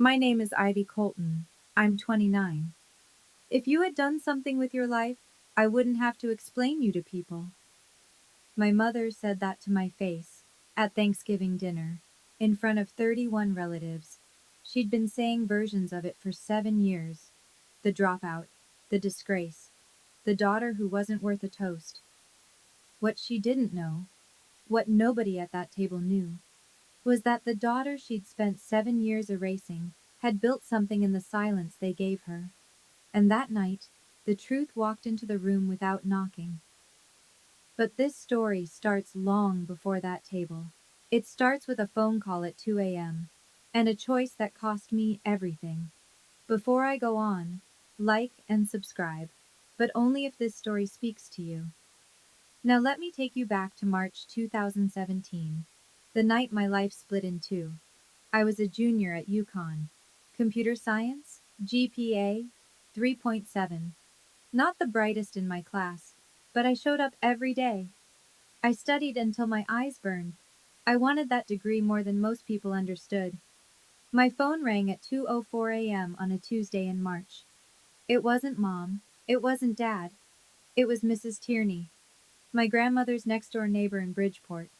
My name is Ivy Colton. I'm 29. If you had done something with your life, I wouldn't have to explain you to people. My mother said that to my face at Thanksgiving dinner in front of 31 relatives. She'd been saying versions of it for 7 years. The dropout, the disgrace, the daughter who wasn't worth a toast. What she didn't know, what nobody at that table knew, was that the daughter she'd spent 7 years erasing had built something in the silence they gave her. And that night, the truth walked into the room without knocking. But this story starts long before that table. It starts with a phone call at 2 a.m. and a choice that cost me everything. Before I go on, like and subscribe, but only if this story speaks to you. Now let me take you back to March 2017, the night my life split in two. I was a junior at UConn. Computer science, GPA 3.7. Not the brightest in my class, but I showed up every day. I studied until my eyes burned. I wanted that degree more than most people understood. My phone rang at 2:04 a.m. on a Tuesday in March. It wasn't Mom. It wasn't Dad. It was Mrs. Tierney, my grandmother's next-door neighbor in Bridgeport.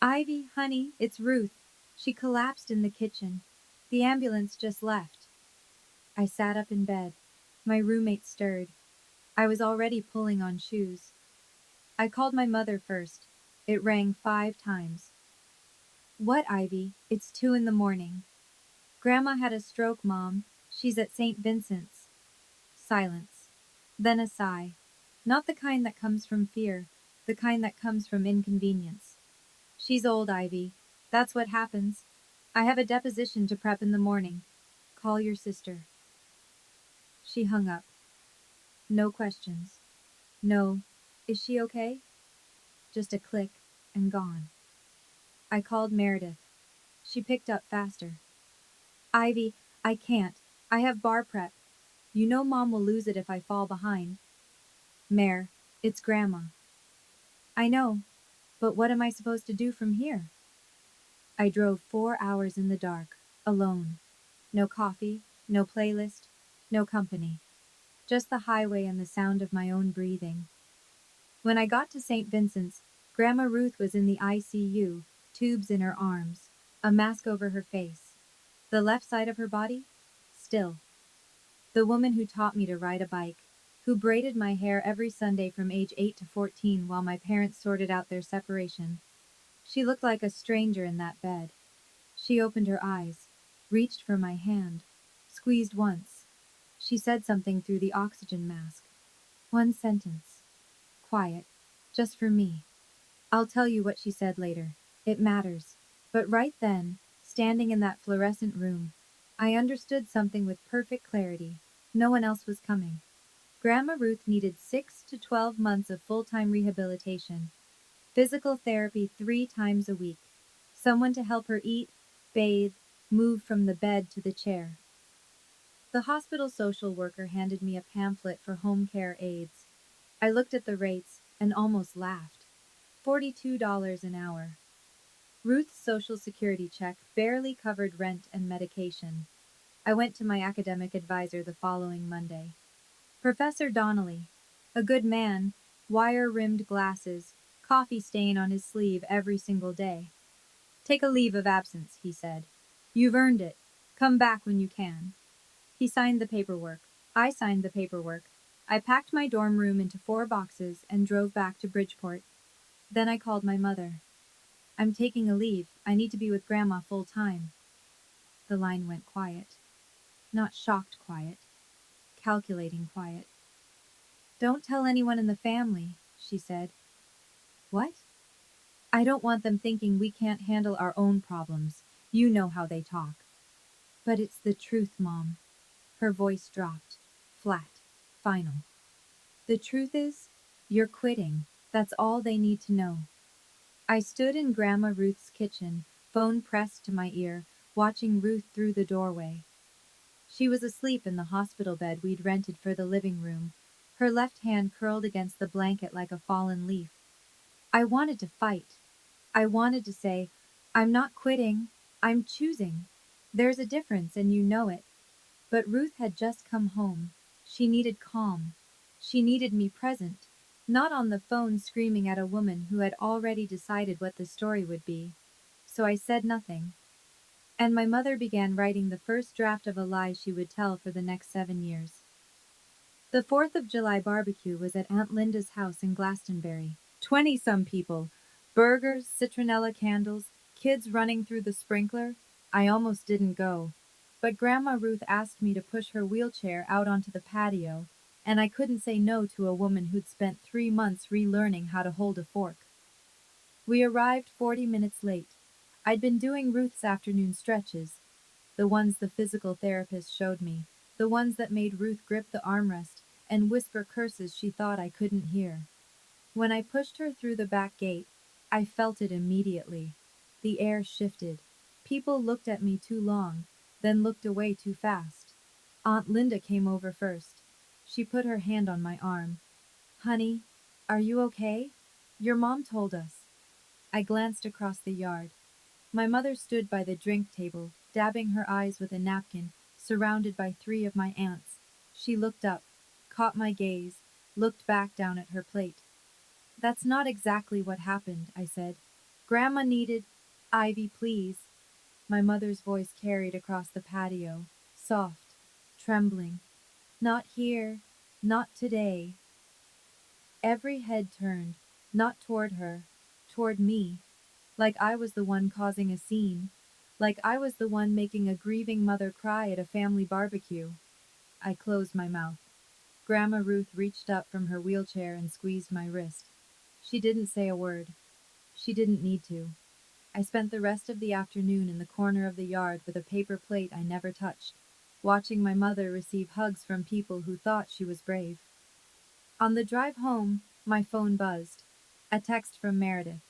"Ivy, honey, it's Ruth." She collapsed in the kitchen. "The ambulance just left." I sat up in bed. My roommate stirred. I was already pulling on shoes. I called my mother first. It rang 5 times. "What, Ivy? It's 2 in the morning." "Grandma had a stroke, Mom. She's at St. Vincent's." Silence. Then a sigh. Not the kind that comes from fear, the kind that comes from inconvenience. "She's old, Ivy. That's what happens. I have a deposition to prep in the morning. Call your sister." She hung up. No questions. No, "Is she okay?" Just a click, and gone. I called Meredith. She picked up faster. "Ivy, I can't. I have bar prep. You know Mom will lose it if I fall behind." "Mare, it's Grandma." "I know, but what am I supposed to do from here?" I drove 4 hours in the dark, alone. No coffee, no playlist, no company. Just the highway and the sound of my own breathing. When I got to St. Vincent's, Grandma Ruth was in the ICU, tubes in her arms, a mask over her face. The left side of her body? Still. The woman who taught me to ride a bike, who braided my hair every Sunday from age 8 to 14 while my parents sorted out their separation. She looked like a stranger in that bed. She opened her eyes, reached for my hand, squeezed once. She said something through the oxygen mask. One sentence. Quiet. Just for me. I'll tell you what she said later. It matters. But right then, standing in that fluorescent room, I understood something with perfect clarity. No one else was coming. Grandma Ruth needed 6 to 12 months of full-time rehabilitation. Physical therapy 3 times a week. Someone to help her eat, bathe, move from the bed to the chair. The hospital social worker handed me a pamphlet for home care aides. I looked at the rates and almost laughed. $42 an hour. Ruth's Social Security check barely covered rent and medication. I went to my academic advisor the following Monday. Professor Donnelly, a good man, wire-rimmed glasses, coffee stain on his sleeve every single day. "Take a leave of absence," he said. "You've earned it. Come back when you can." He signed the paperwork. I signed the paperwork. I packed my dorm room into 4 boxes and drove back to Bridgeport. Then I called my mother. "I'm taking a leave. I need to be with Grandma full time." The line went quiet. Not shocked quiet. Calculating quiet. "Don't tell anyone in the family," she said. "What?" "I don't want them thinking we can't handle our own problems. You know how they talk." "But it's the truth, Mom." Her voice dropped. Flat. Final. "The truth is, you're quitting. That's all they need to know." I stood in Grandma Ruth's kitchen, phone pressed to my ear, watching Ruth through the doorway. She was asleep in the hospital bed we'd rented for the living room, her left hand curled against the blanket like a fallen leaf. I wanted to fight. I wanted to say, "I'm not quitting. I'm choosing." There's a difference and you know it. But Ruth had just come home. She needed calm. She needed me present, not on the phone screaming at a woman who had already decided what the story would be. So I said nothing. And my mother began writing the first draft of a lie she would tell for the next 7 years. The 4th of July barbecue was at Aunt Linda's house in Glastonbury. 20-some people. Burgers, citronella candles, kids running through the sprinkler. I almost didn't go. But Grandma Ruth asked me to push her wheelchair out onto the patio, and I couldn't say no to a woman who'd spent 3 months relearning how to hold a fork. We arrived 40 minutes late. I'd been doing Ruth's afternoon stretches, the ones the physical therapist showed me, the ones that made Ruth grip the armrest and whisper curses she thought I couldn't hear. When I pushed her through the back gate, I felt it immediately. The air shifted. People looked at me too long, then looked away too fast. Aunt Linda came over first. She put her hand on my arm. Honey, are you okay? Your mom told us. I glanced across the yard. My mother stood by the drink table, dabbing her eyes with a napkin, surrounded by 3 of my aunts. She looked up, caught my gaze, looked back down at her plate. That's not exactly what happened, I said. Grandma needed. Ivy, please. My mother's voice carried across the patio, soft, trembling. Not here. Not today. Every head turned, not toward her, toward me, like I was the one causing a scene, like I was the one making a grieving mother cry at a family barbecue. I closed my mouth. Grandma Ruth reached up from her wheelchair and squeezed my wrist. She didn't say a word. She didn't need to. I spent the rest of the afternoon in the corner of the yard with a paper plate I never touched, watching my mother receive hugs from people who thought she was brave. On the drive home, my phone buzzed. A text from Meredith.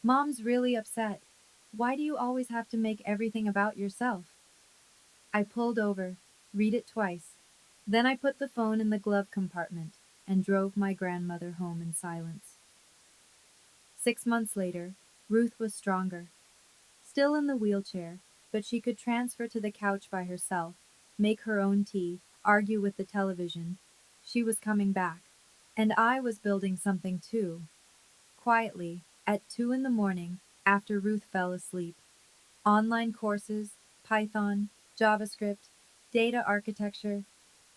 Mom's really upset. Why do you always have to make everything about yourself? I pulled over, read it twice. Then I put the phone in the glove compartment and drove my grandmother home in silence. 6 months later, Ruth was stronger. Still in the wheelchair, but she could transfer to the couch by herself, make her own tea, argue with the television. She was coming back. And I was building something too. Quietly, at 2 in the morning, after Ruth fell asleep. Online courses, Python, JavaScript, data architecture.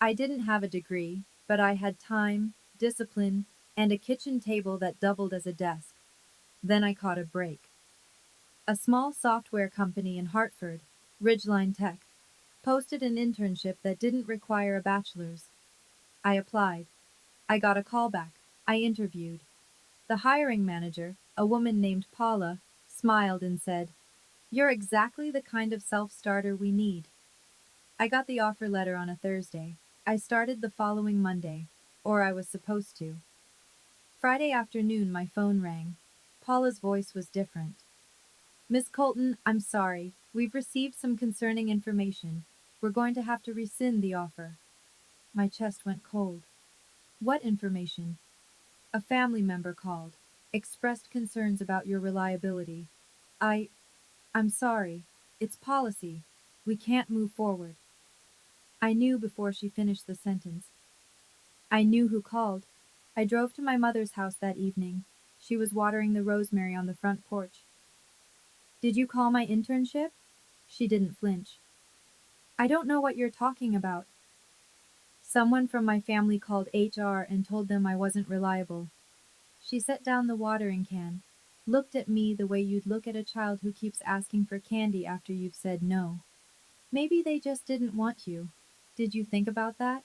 I didn't have a degree, but I had time, discipline, and a kitchen table that doubled as a desk. Then I caught a break. A small software company in Hartford, Ridgeline Tech, posted an internship that didn't require a bachelor's. I applied. I got a call back. I interviewed. The hiring manager, a woman named Paula, smiled and said, "You're exactly the kind of self-starter we need." I got the offer letter on a Thursday. I started the following Monday, or I was supposed to. Friday afternoon, my phone rang. Paula's voice was different. "Miss Colton, I'm sorry. We've received some concerning information. We're going to have to rescind the offer." My chest went cold. What information? A family member called, expressed concerns about your reliability. I'm sorry. It's policy. We can't move forward. I knew before she finished the sentence. I knew who called. I drove to my mother's house that evening. She was watering the rosemary on the front porch. "Did you call my internship?" She didn't flinch. "I don't know what you're talking about." "Someone from my family called HR and told them I wasn't reliable." She set down the watering can, looked at me the way you'd look at a child who keeps asking for candy after you've said no. "Maybe they just didn't want you. Did you think about that?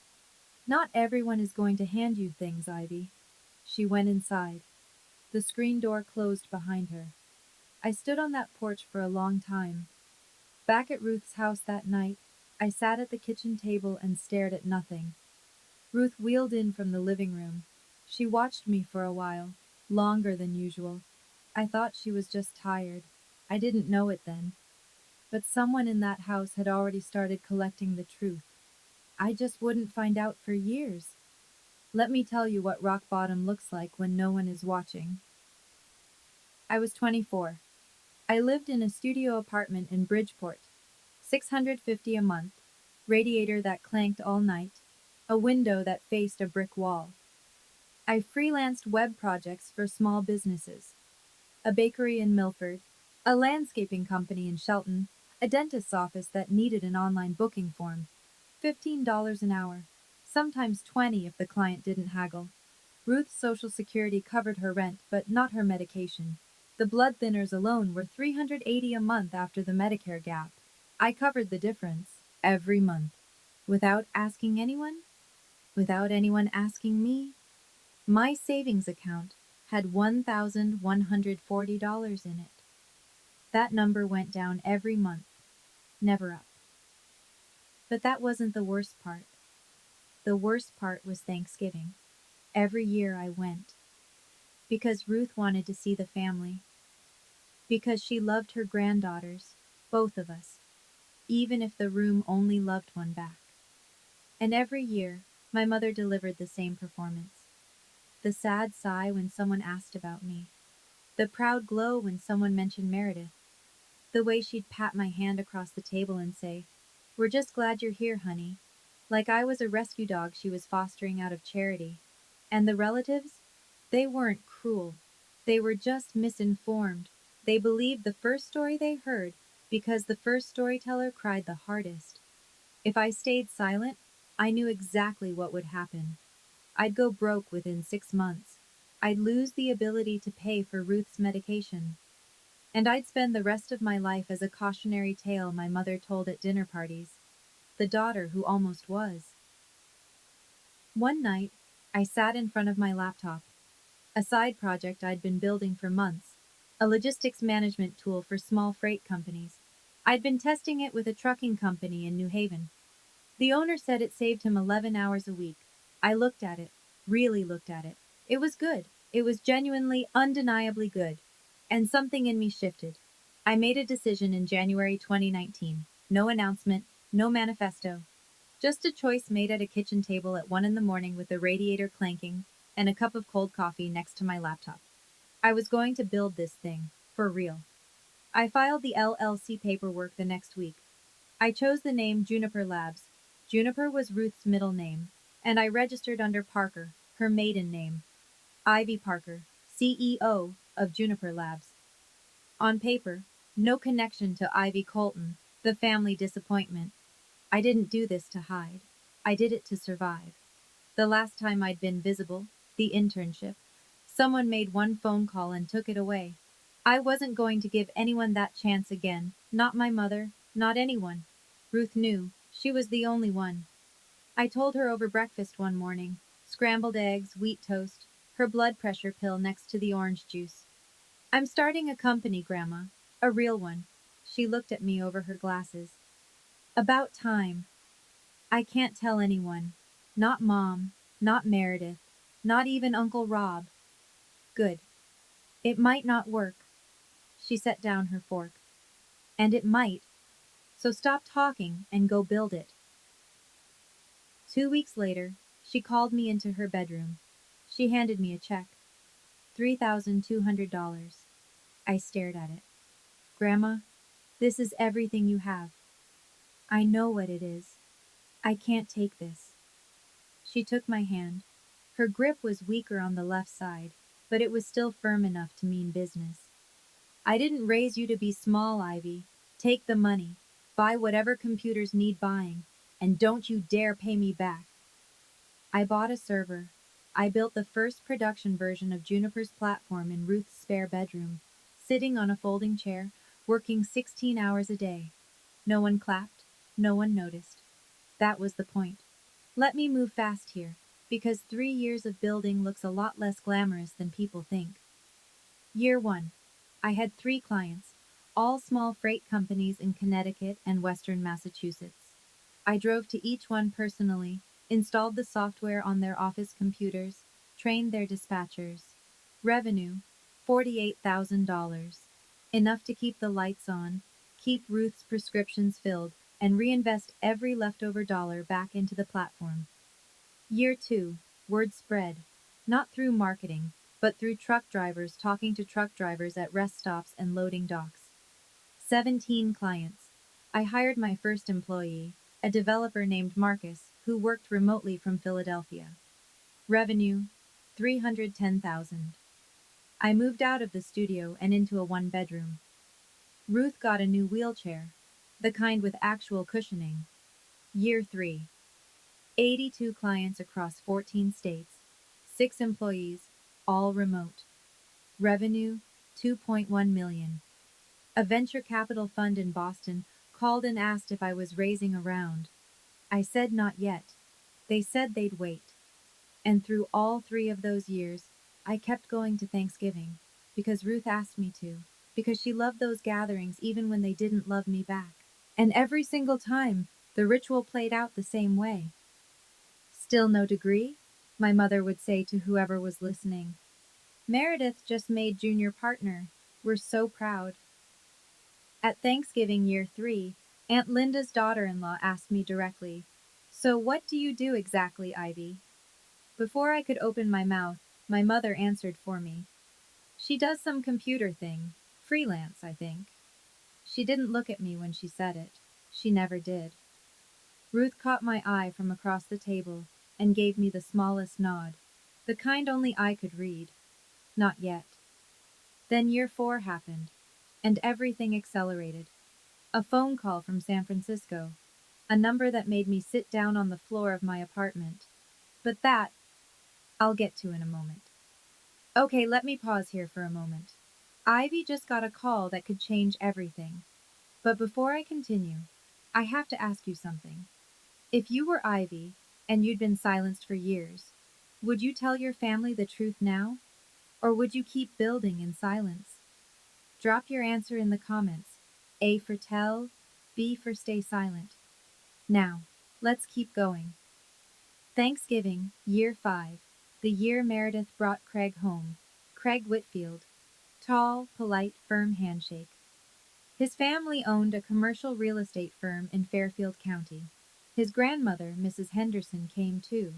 Not everyone is going to hand you things, Ivy." She went inside. The screen door closed behind her. I stood on that porch for a long time. Back at Ruth's house that night, I sat at the kitchen table and stared at nothing. Ruth wheeled in from the living room. She watched me for a while, longer than usual. I thought she was just tired. I didn't know it then. But someone in that house had already started collecting the truth. I just wouldn't find out for years. Let me tell you what rock bottom looks like when no one is watching. I was 24. I lived in a studio apartment in Bridgeport. $650 a month, radiator that clanked all night, a window that faced a brick wall. I freelanced web projects for small businesses, a bakery in Milford, a landscaping company in Shelton, a dentist's office that needed an online booking form. $15 an hour, sometimes 20 if the client didn't haggle. Ruth's Social Security covered her rent, but not her medication. The blood thinners alone were $380 a month after the Medicare gap. I covered the difference every month. Without asking anyone? Without anyone asking me? My savings account had $1,140 in it. That number went down every month, never up. But that wasn't the worst part. The worst part was Thanksgiving. Every year I went. Because Ruth wanted to see the family. Because she loved her granddaughters, both of us, even if the room only loved one back. And every year, my mother delivered the same performance. The sad sigh when someone asked about me. The proud glow when someone mentioned Meredith. The way she'd pat my hand across the table and say, "We're just glad you're here, honey." Like I was a rescue dog she was fostering out of charity. And the relatives? They weren't cruel. They were just misinformed. They believed the first story they heard because the first storyteller cried the hardest. If I stayed silent, I knew exactly what would happen. I'd go broke within 6 months. I'd lose the ability to pay for Ruth's medication. And I'd spend the rest of my life as a cautionary tale my mother told at dinner parties. The daughter who almost was. One night, I sat in front of my laptop, a side project I'd been building for months, a logistics management tool for small freight companies. I'd been testing it with a trucking company in New Haven. The owner said it saved him 11 hours a week. I looked at it, really looked at it. It was good. It was genuinely, undeniably good. And something in me shifted. I made a decision in January 2019. No announcement, no manifesto. Just a choice made at a kitchen table at 1 in the morning with a radiator clanking and a cup of cold coffee next to my laptop. I was going to build this thing, for real. I filed the LLC paperwork the next week. I chose the name Juniper Labs. Juniper was Ruth's middle name, and I registered under Parker, her maiden name. Ivy Parker, CEO of Juniper Labs. On paper, no connection to Ivy Colton, the family disappointment. I didn't do this to hide. I did it to survive. The last time I'd been visible, the internship, someone made one phone call and took it away. I wasn't going to give anyone that chance again, not my mother, not anyone. Ruth knew, she was the only one. I told her over breakfast one morning, scrambled eggs, wheat toast, her blood pressure pill next to the orange juice. "I'm starting a company, Grandma, a real one." She looked at me over her glasses. "About time. I can't tell anyone. Not Mom, not Meredith, not even Uncle Rob." "Good. It might not work." She set down her fork. "And it might. So stop talking and go build it." 2 weeks later, she called me into her bedroom. She handed me a check. $3,200. I stared at it. "Grandma, this is everything you have." "I know what it is. I can't take this." She took my hand. Her grip was weaker on the left side, but it was still firm enough to mean business. "I didn't raise you to be small, Ivy. Take the money. Buy whatever computers need buying. And don't you dare pay me back." I bought a server. I built the first production version of Juniper's platform in Ruth's spare bedroom, sitting on a folding chair, working 16 hours a day. No one clapped. No one noticed. That was the point. Let me move fast here, because 3 years of building looks a lot less glamorous than people think. Year 1. I had 3 clients, all small freight companies in Connecticut and Western Massachusetts. I drove to each one personally, installed the software on their office computers, trained their dispatchers. Revenue, $48,000. Enough to keep the lights on, keep Ruth's prescriptions filled, and reinvest every leftover dollar back into the platform. Year 2. Word spread. Not through marketing, but through truck drivers talking to truck drivers at rest stops and loading docks. 17 clients. I hired my first employee, a developer named Marcus, who worked remotely from Philadelphia. Revenue, 310,000. I moved out of the studio and into a one-bedroom. Ruth got a new wheelchair, the kind with actual cushioning. Year 3. 82 clients across 14 states, 6 employees, all remote. Revenue, 2.1 million. A venture capital fund in Boston called and asked if I was raising a round. I said not yet. They said they'd wait. And through all 3 of those years, I kept going to Thanksgiving, because Ruth asked me to, because she loved those gatherings even when they didn't love me back. And every single time, the ritual played out the same way. Still no degree? My mother would say to whoever was listening. Meredith just made junior partner. We're so proud. At Thanksgiving year 3, Aunt Linda's daughter-in-law asked me directly, "So what do you do exactly, Ivy?" Before I could open my mouth, my mother answered for me. "She does some computer thing. Freelance, I think." She didn't look at me when she said it. She never did. Ruth caught my eye from across the table and gave me the smallest nod, the kind only I could read. Not yet. Then year 4 happened, and everything accelerated. A phone call from San Francisco, a number that made me sit down on the floor of my apartment. But that, I'll get to in a moment. Okay, let me pause here for a moment. Ivy just got a call that could change everything. But before I continue, I have to ask you something. If you were Ivy, and you'd been silenced for years, would you tell your family the truth now? Or would you keep building in silence? Drop your answer in the comments. A for tell, B for stay silent. Now, let's keep going. Thanksgiving, year 5, the year Meredith brought Craig home. Craig Whitfield. Tall, polite, firm handshake. His family owned a commercial real estate firm in Fairfield County. His grandmother, Mrs. Henderson, came too.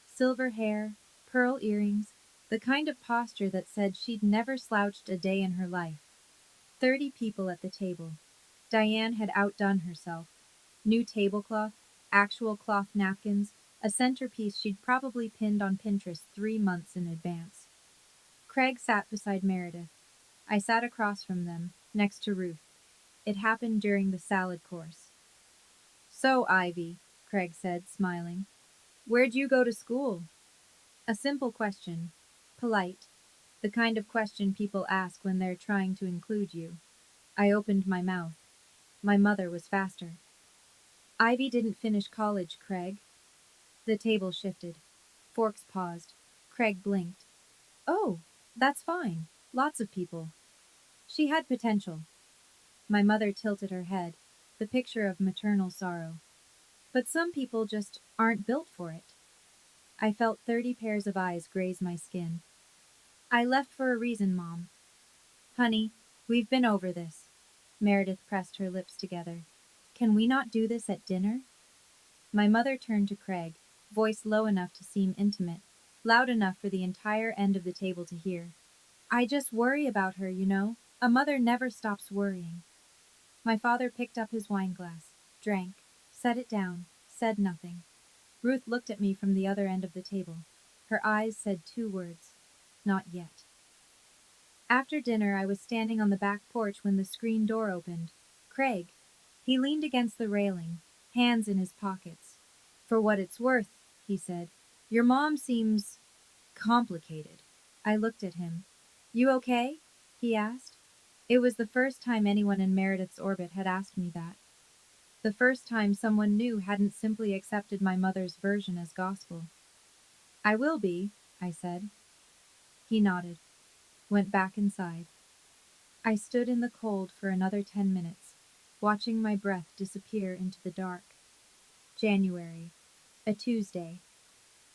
Silver hair, pearl earrings, the kind of posture that said she'd never slouched a day in her life. 30 people at the table. Diane had outdone herself. New tablecloth, actual cloth napkins, a centerpiece she'd probably pinned on Pinterest 3 months in advance. Craig sat beside Meredith. I sat across from them, next to Ruth. It happened during the salad course. "So, Ivy," Craig said, smiling, "where'd you go to school?" A simple question. Polite. The kind of question people ask when they're trying to include you. I opened my mouth. My mother was faster. "Ivy didn't finish college, Craig." The table shifted. Forks paused. Craig blinked. "Oh, that's fine. Lots of people." She had potential. My mother tilted her head, the picture of maternal sorrow. But some people just aren't built for it. I felt 30 pairs of eyes graze my skin. "I left for a reason, Mom." "Honey, we've been over this." Meredith pressed her lips together. "Can we not do this at dinner?" My mother turned to Craig, voice low enough to seem intimate, loud enough for the entire end of the table to hear. "I just worry about her, you know. A mother never stops worrying." My father picked up his wineglass, drank, set it down, said nothing. Ruth looked at me from the other end of the table. Her eyes said 2 words. Not yet. After dinner, I was standing on the back porch when the screen door opened. Craig. He leaned against the railing, hands in his pockets. "For what it's worth," he said, "your mom seems complicated." I looked at him. "You okay?" he asked. It was the first time anyone in Meredith's orbit had asked me that. The first time someone new hadn't simply accepted my mother's version as gospel. "I will be," I said. He nodded, went back inside. I stood in the cold for another 10 minutes, watching my breath disappear into the dark. January. A Tuesday.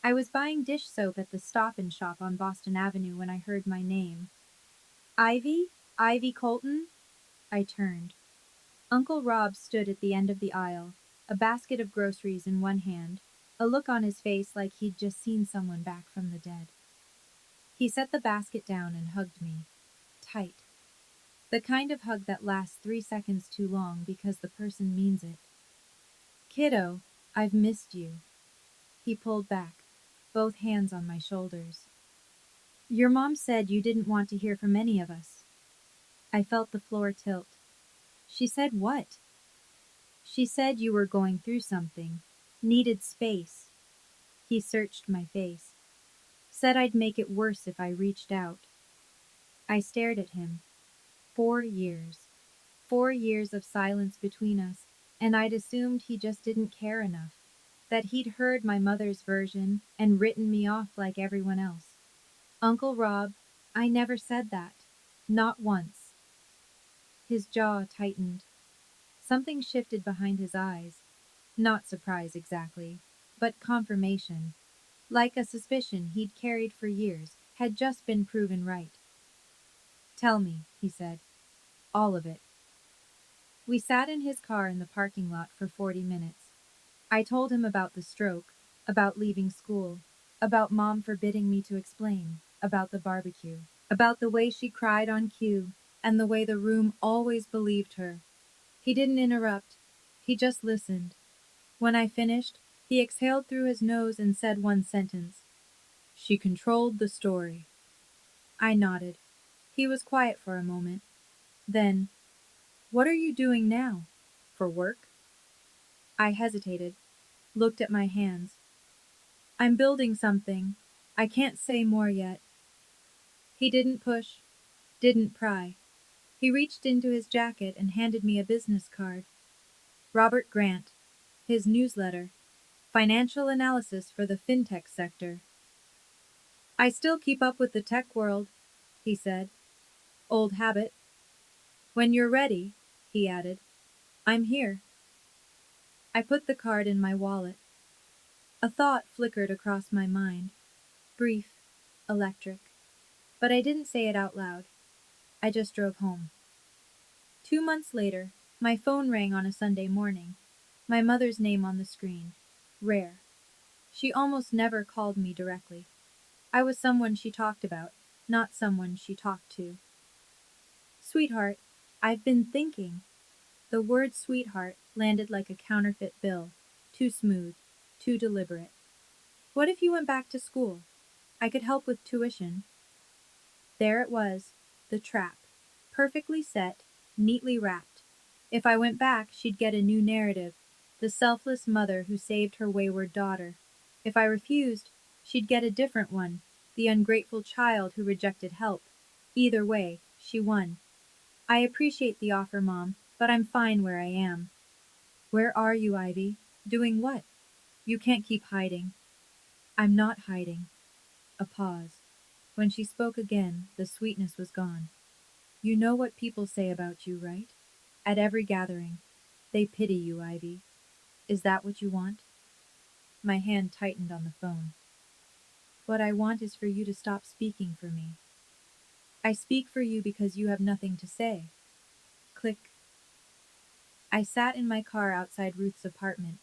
I was buying dish soap at the Stop and Shop on Boston Avenue when I heard my name. "Ivy? Ivy Colton?" I turned. Uncle Rob stood at the end of the aisle, a basket of groceries in one hand, a look on his face like he'd just seen someone back from the dead. He set the basket down and hugged me. Tight. The kind of hug that lasts 3 seconds too long because the person means it. Kiddo, I've missed you. He pulled back, both hands on my shoulders. Your mom said you didn't want to hear from any of us. I felt the floor tilt. She said what? She said you were going through something, needed space. He searched my face. Said I'd make it worse if I reached out. I stared at him. 4 years. 4 years of silence between us, and I'd assumed he just didn't care enough. That he'd heard my mother's version and written me off like everyone else. Uncle Rob, I never said that. Not once. His jaw tightened. Something shifted behind his eyes. Not surprise exactly, but confirmation. Like a suspicion he'd carried for years, had just been proven right. Tell me, he said. All of it. We sat in his car in the parking lot for 40 minutes. I told him about the stroke, about leaving school, about Mom forbidding me to explain, about the barbecue, about the way she cried on cue, and the way the room always believed her. He didn't interrupt. He just listened. When I finished, he exhaled through his nose and said one sentence. She controlled the story. I nodded. He was quiet for a moment. Then, what are you doing now? For work? I hesitated, looked at my hands. I'm building something. I can't say more yet. He didn't push, didn't pry. He reached into his jacket and handed me a business card. Robert Grant, his newsletter, financial analysis for the fintech sector. I still keep up with the tech world, he said. Old habit. When you're ready, he added, I'm here. I put the card in my wallet. A thought flickered across my mind. Brief, electric. But I didn't say it out loud. I just drove home. 2 months later, my phone rang on a Sunday morning. My mother's name on the screen. Rare. She almost never called me directly. I was someone she talked about, not someone she talked to. Sweetheart, I've been thinking. The word sweetheart landed like a counterfeit bill. Too smooth, too deliberate. What if you went back to school? I could help with tuition. There it was, the trap. Perfectly set, neatly wrapped. If I went back, she'd get a new narrative. The selfless mother who saved her wayward daughter. If I refused, she'd get a different one. The ungrateful child who rejected help. Either way, she won. I appreciate the offer, Mom, but I'm fine where I am. Where are you, Ivy? Doing what? You can't keep hiding. I'm not hiding. A pause. When she spoke again, the sweetness was gone. You know what people say about you, right? At every gathering. They pity you, Ivy. Is that what you want? My hand tightened on the phone. What I want is for you to stop speaking for me. I speak for you because you have nothing to say. Click. I sat in my car outside Ruth's apartment.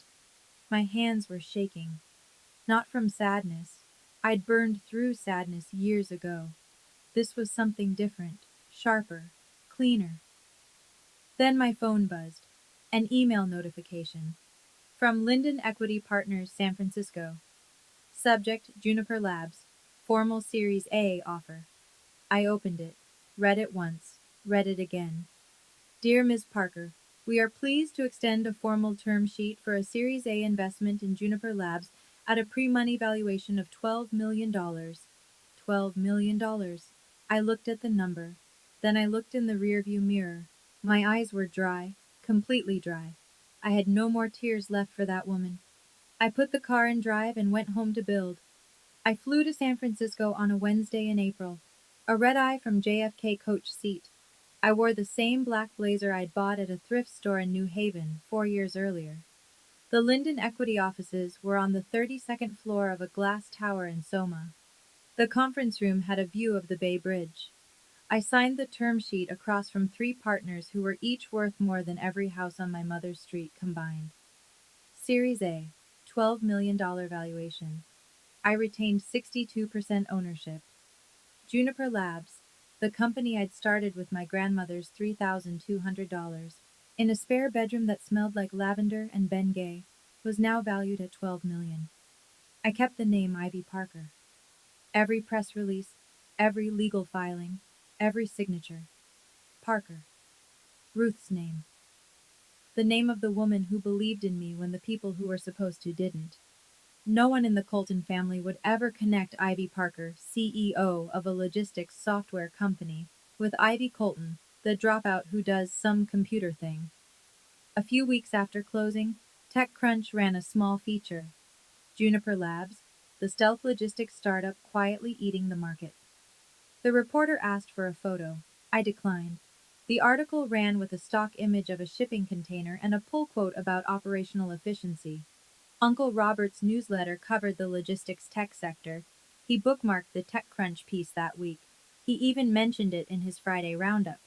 My hands were shaking. Not from sadness. I'd burned through sadness years ago. This was something different, sharper, cleaner. Then my phone buzzed. An email notification. From Linden Equity Partners, San Francisco. Subject, Juniper Labs. Formal Series A offer. I opened it. Read it once. Read it again. Dear Ms. Parker, we are pleased to extend a formal term sheet for a Series A investment in Juniper Labs at a pre-money valuation of $12 million. $12 million. I looked at the number. Then I looked in the rearview mirror. My eyes were dry, completely dry. I had no more tears left for that woman. I put the car in drive and went home to build. I flew to San Francisco on a Wednesday in April. A red-eye from JFK coach seat. I wore the same black blazer I'd bought at a thrift store in New Haven 4 years earlier. The Linden Equity offices were on the 32nd floor of a glass tower in Soma. The conference room had a view of the Bay Bridge. I signed the term sheet across from 3 partners who were each worth more than every house on my mother's street combined. Series A, $12 million valuation. I retained 62% ownership. Juniper Labs, The company I'd started with my grandmother's $3,200 in a spare bedroom that smelled like lavender and Bengay was now valued at $12 million. I kept the name Ivy Parker. Every press release, every legal filing, every signature. Parker. Ruth's name. The name of the woman who believed in me when the people who were supposed to didn't. No one in the Colton family would ever connect Ivy Parker, CEO of a logistics software company, with Ivy Colton, the dropout who does some computer thing. A few weeks after closing, TechCrunch ran a small feature. Juniper Labs, the stealth logistics startup quietly eating the market. The reporter asked for a photo. I declined. The article ran with a stock image of a shipping container and a pull quote about operational efficiency. Uncle Robert's newsletter covered the logistics tech sector. He bookmarked the TechCrunch piece that week. He even mentioned it in his Friday roundup.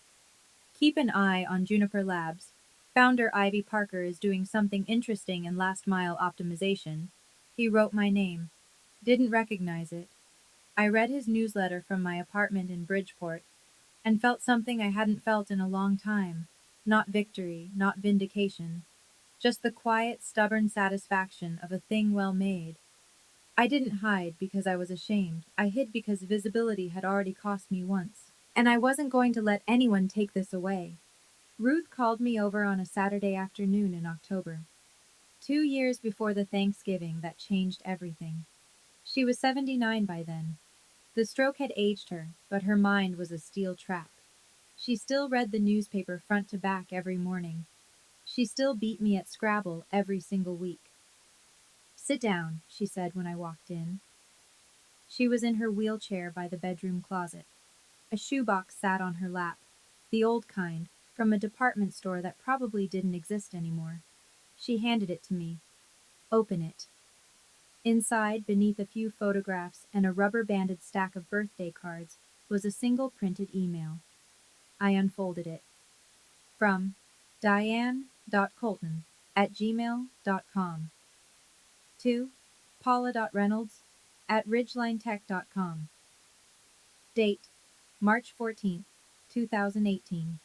Keep an eye on Juniper Labs. Founder Ivy Parker is doing something interesting in last mile optimization. He wrote my name. Didn't recognize it. I read his newsletter from my apartment in Bridgeport and felt something I hadn't felt in a long time. Not victory, not vindication. Just the quiet, stubborn satisfaction of a thing well made. I didn't hide because I was ashamed. I hid because visibility had already cost me once. And I wasn't going to let anyone take this away. Ruth called me over on a Saturday afternoon in October. 2 years before the Thanksgiving that changed everything. She was 79 by then. The stroke had aged her, but her mind was a steel trap. She still read the newspaper front to back every morning. She still beat me at Scrabble every single week. Sit down, she said when I walked in. She was in her wheelchair by the bedroom closet. A shoebox sat on her lap, the old kind, from a department store that probably didn't exist anymore. She handed it to me. Open it. Inside, beneath a few photographs and a rubber-banded stack of birthday cards, was a single printed email. I unfolded it. From diane.colton@gmail.com to paula.reynolds@ridgelinetech.com. Date: March 14th, 2018.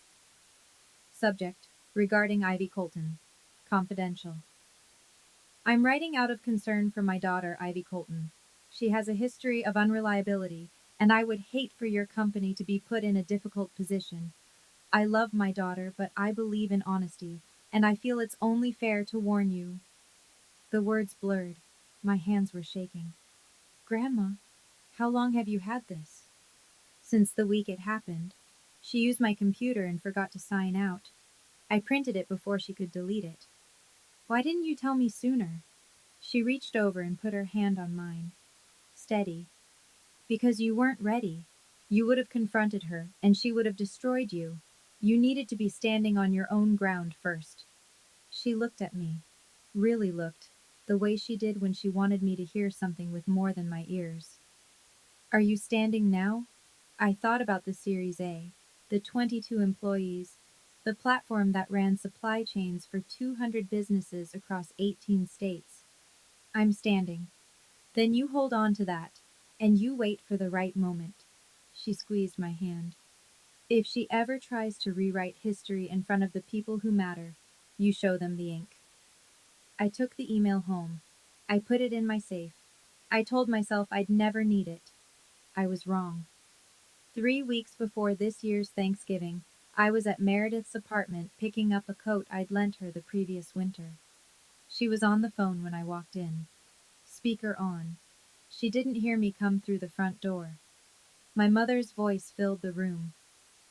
Subject: Regarding Ivy Colton. Confidential. I'm writing out of concern for my daughter, Ivy Colton. She has a history of unreliability, and I would hate for your company to be put in a difficult position. I love my daughter, but I believe in honesty, and I feel it's only fair to warn you. The words blurred. My hands were shaking. Grandma, how long have you had this? Since the week it happened. She used my computer and forgot to sign out. I printed it before she could delete it. Why didn't you tell me sooner? She reached over and put her hand on mine. Steady. Because you weren't ready. You would have confronted her, and she would have destroyed you. You needed to be standing on your own ground first. She looked at me. Really looked. The way she did when she wanted me to hear something with more than my ears. Are you standing now? I thought about the Series A, the 22 employees, the platform that ran supply chains for 200 businesses across 18 states. I'm standing. Then you hold on to that, and you wait for the right moment. She squeezed my hand. If she ever tries to rewrite history in front of the people who matter, you show them the ink. I took the email home. I put it in my safe. I told myself I'd never need it. I was wrong. 3 weeks before this year's Thanksgiving, I was at Meredith's apartment picking up a coat I'd lent her the previous winter. She was on the phone when I walked in. Speaker on. She didn't hear me come through the front door. My mother's voice filled the room.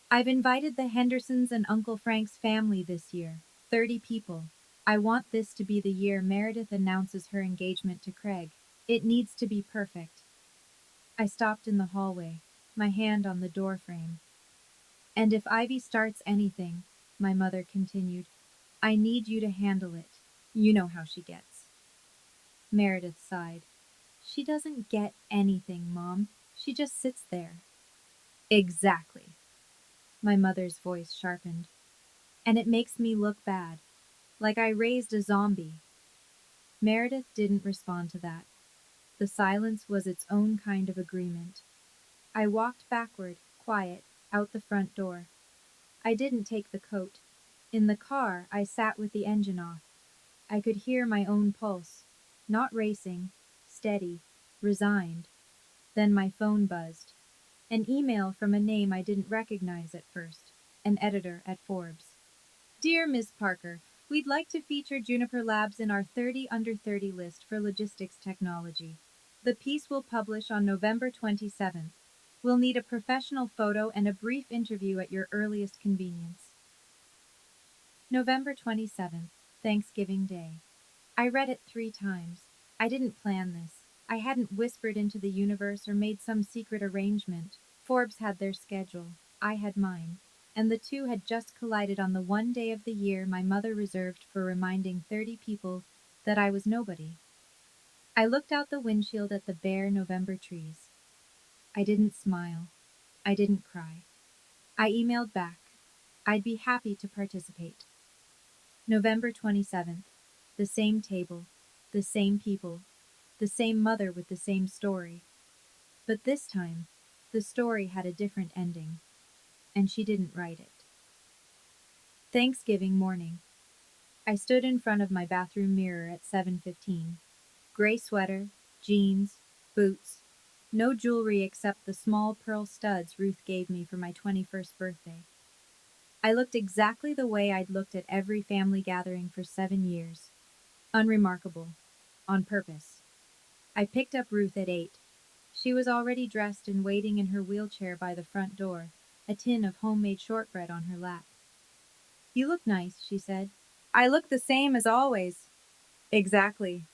I've invited the Hendersons and Uncle Frank's family this year, 30 people. I want this to be the year Meredith announces her engagement to Craig. It needs to be perfect. I stopped in the hallway, my hand on the door frame. And if Ivy starts anything, my mother continued, I need you to handle it. You know how she gets. Meredith sighed. She doesn't get anything, Mom. She just sits there. Exactly. My mother's voice sharpened. And it makes me look bad. Like I raised a zombie. Meredith didn't respond to that. The silence was its own kind of agreement. I walked backward, quiet, out the front door. I didn't take the coat. In the car, I sat with the engine off. I could hear my own pulse. Not racing, steady, resigned. Then my phone buzzed. An email from a name I didn't recognize at first. An editor at Forbes. Dear Ms. Parker, we'd like to feature Juniper Labs in our 30 under 30 list for logistics technology. The piece will publish on November 27th. We'll need a professional photo and a brief interview at your earliest convenience. November 27th, Thanksgiving Day. I read it 3 times. I didn't plan this. I hadn't whispered into the universe or made some secret arrangement. Forbes had their schedule. I had mine. And the two had just collided on the one day of the year my mother reserved for reminding 30 people that I was nobody. I looked out the windshield at the bare November trees. I didn't smile. I didn't cry. I emailed back. I'd be happy to participate. November 27th. The same table. The same people. The same mother with the same story. But this time, the story had a different ending. And she didn't write it. Thanksgiving morning. I stood in front of my bathroom mirror at 7:15. Gray sweater, jeans, boots. No jewelry except the small pearl studs Ruth gave me for my 21st birthday. I looked exactly the way I'd looked at every family gathering for 7 years. Unremarkable. On purpose. I picked up Ruth at 8. She was already dressed and waiting in her wheelchair by the front door, a tin of homemade shortbread on her lap. You look nice, she said. I look the same as always. Exactly.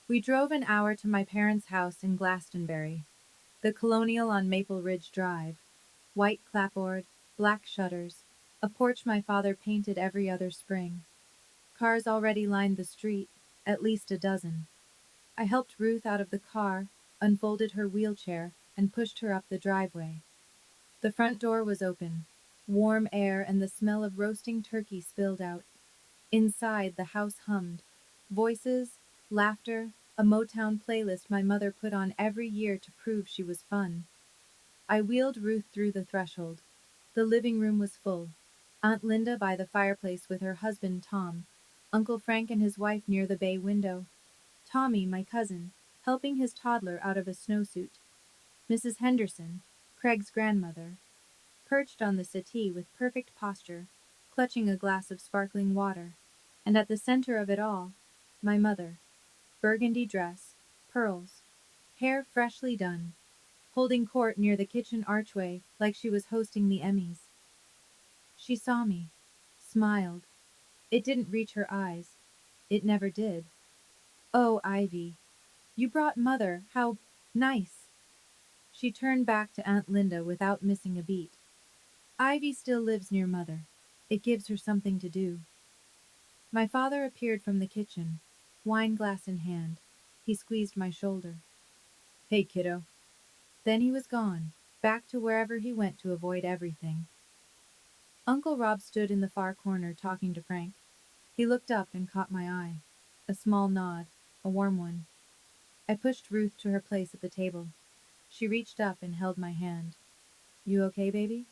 We drove an hour to my parents' house in Glastonbury, the Colonial on Maple Ridge Drive. White clapboard, black shutters, a porch my father painted every other spring. Cars already lined the street, at least a dozen. I helped Ruth out of the car, unfolded her wheelchair, and pushed her up the driveway. The front door was open. Warm air and the smell of roasting turkey spilled out. Inside, the house hummed. Voices, laughter, a Motown playlist my mother put on every year to prove she was fun. I wheeled Ruth through the threshold. The living room was full. Aunt Linda by the fireplace with her husband Tom, Uncle Frank and his wife near the bay window, Tommy, my cousin, helping his toddler out of a snowsuit, Mrs. Henderson, Craig's grandmother, perched on the settee with perfect posture, clutching a glass of sparkling water, and at the center of it all, my mother, burgundy dress, pearls, hair freshly done, holding court near the kitchen archway like she was hosting the Emmys. She saw me, smiled. It didn't reach her eyes. It never did. Oh, Ivy, you brought Mother. How nice. She turned back to Aunt Linda without missing a beat. Ivy still lives near Mother. It gives her something to do. My father appeared from the kitchen, wine glass in hand. He squeezed my shoulder. Hey, kiddo. Then he was gone, back to wherever he went to avoid everything. Uncle Rob stood in the far corner talking to Frank. He looked up and caught my eye. A small nod, a warm one. I pushed Ruth to her place at the table. She reached up and held my hand. You okay, baby?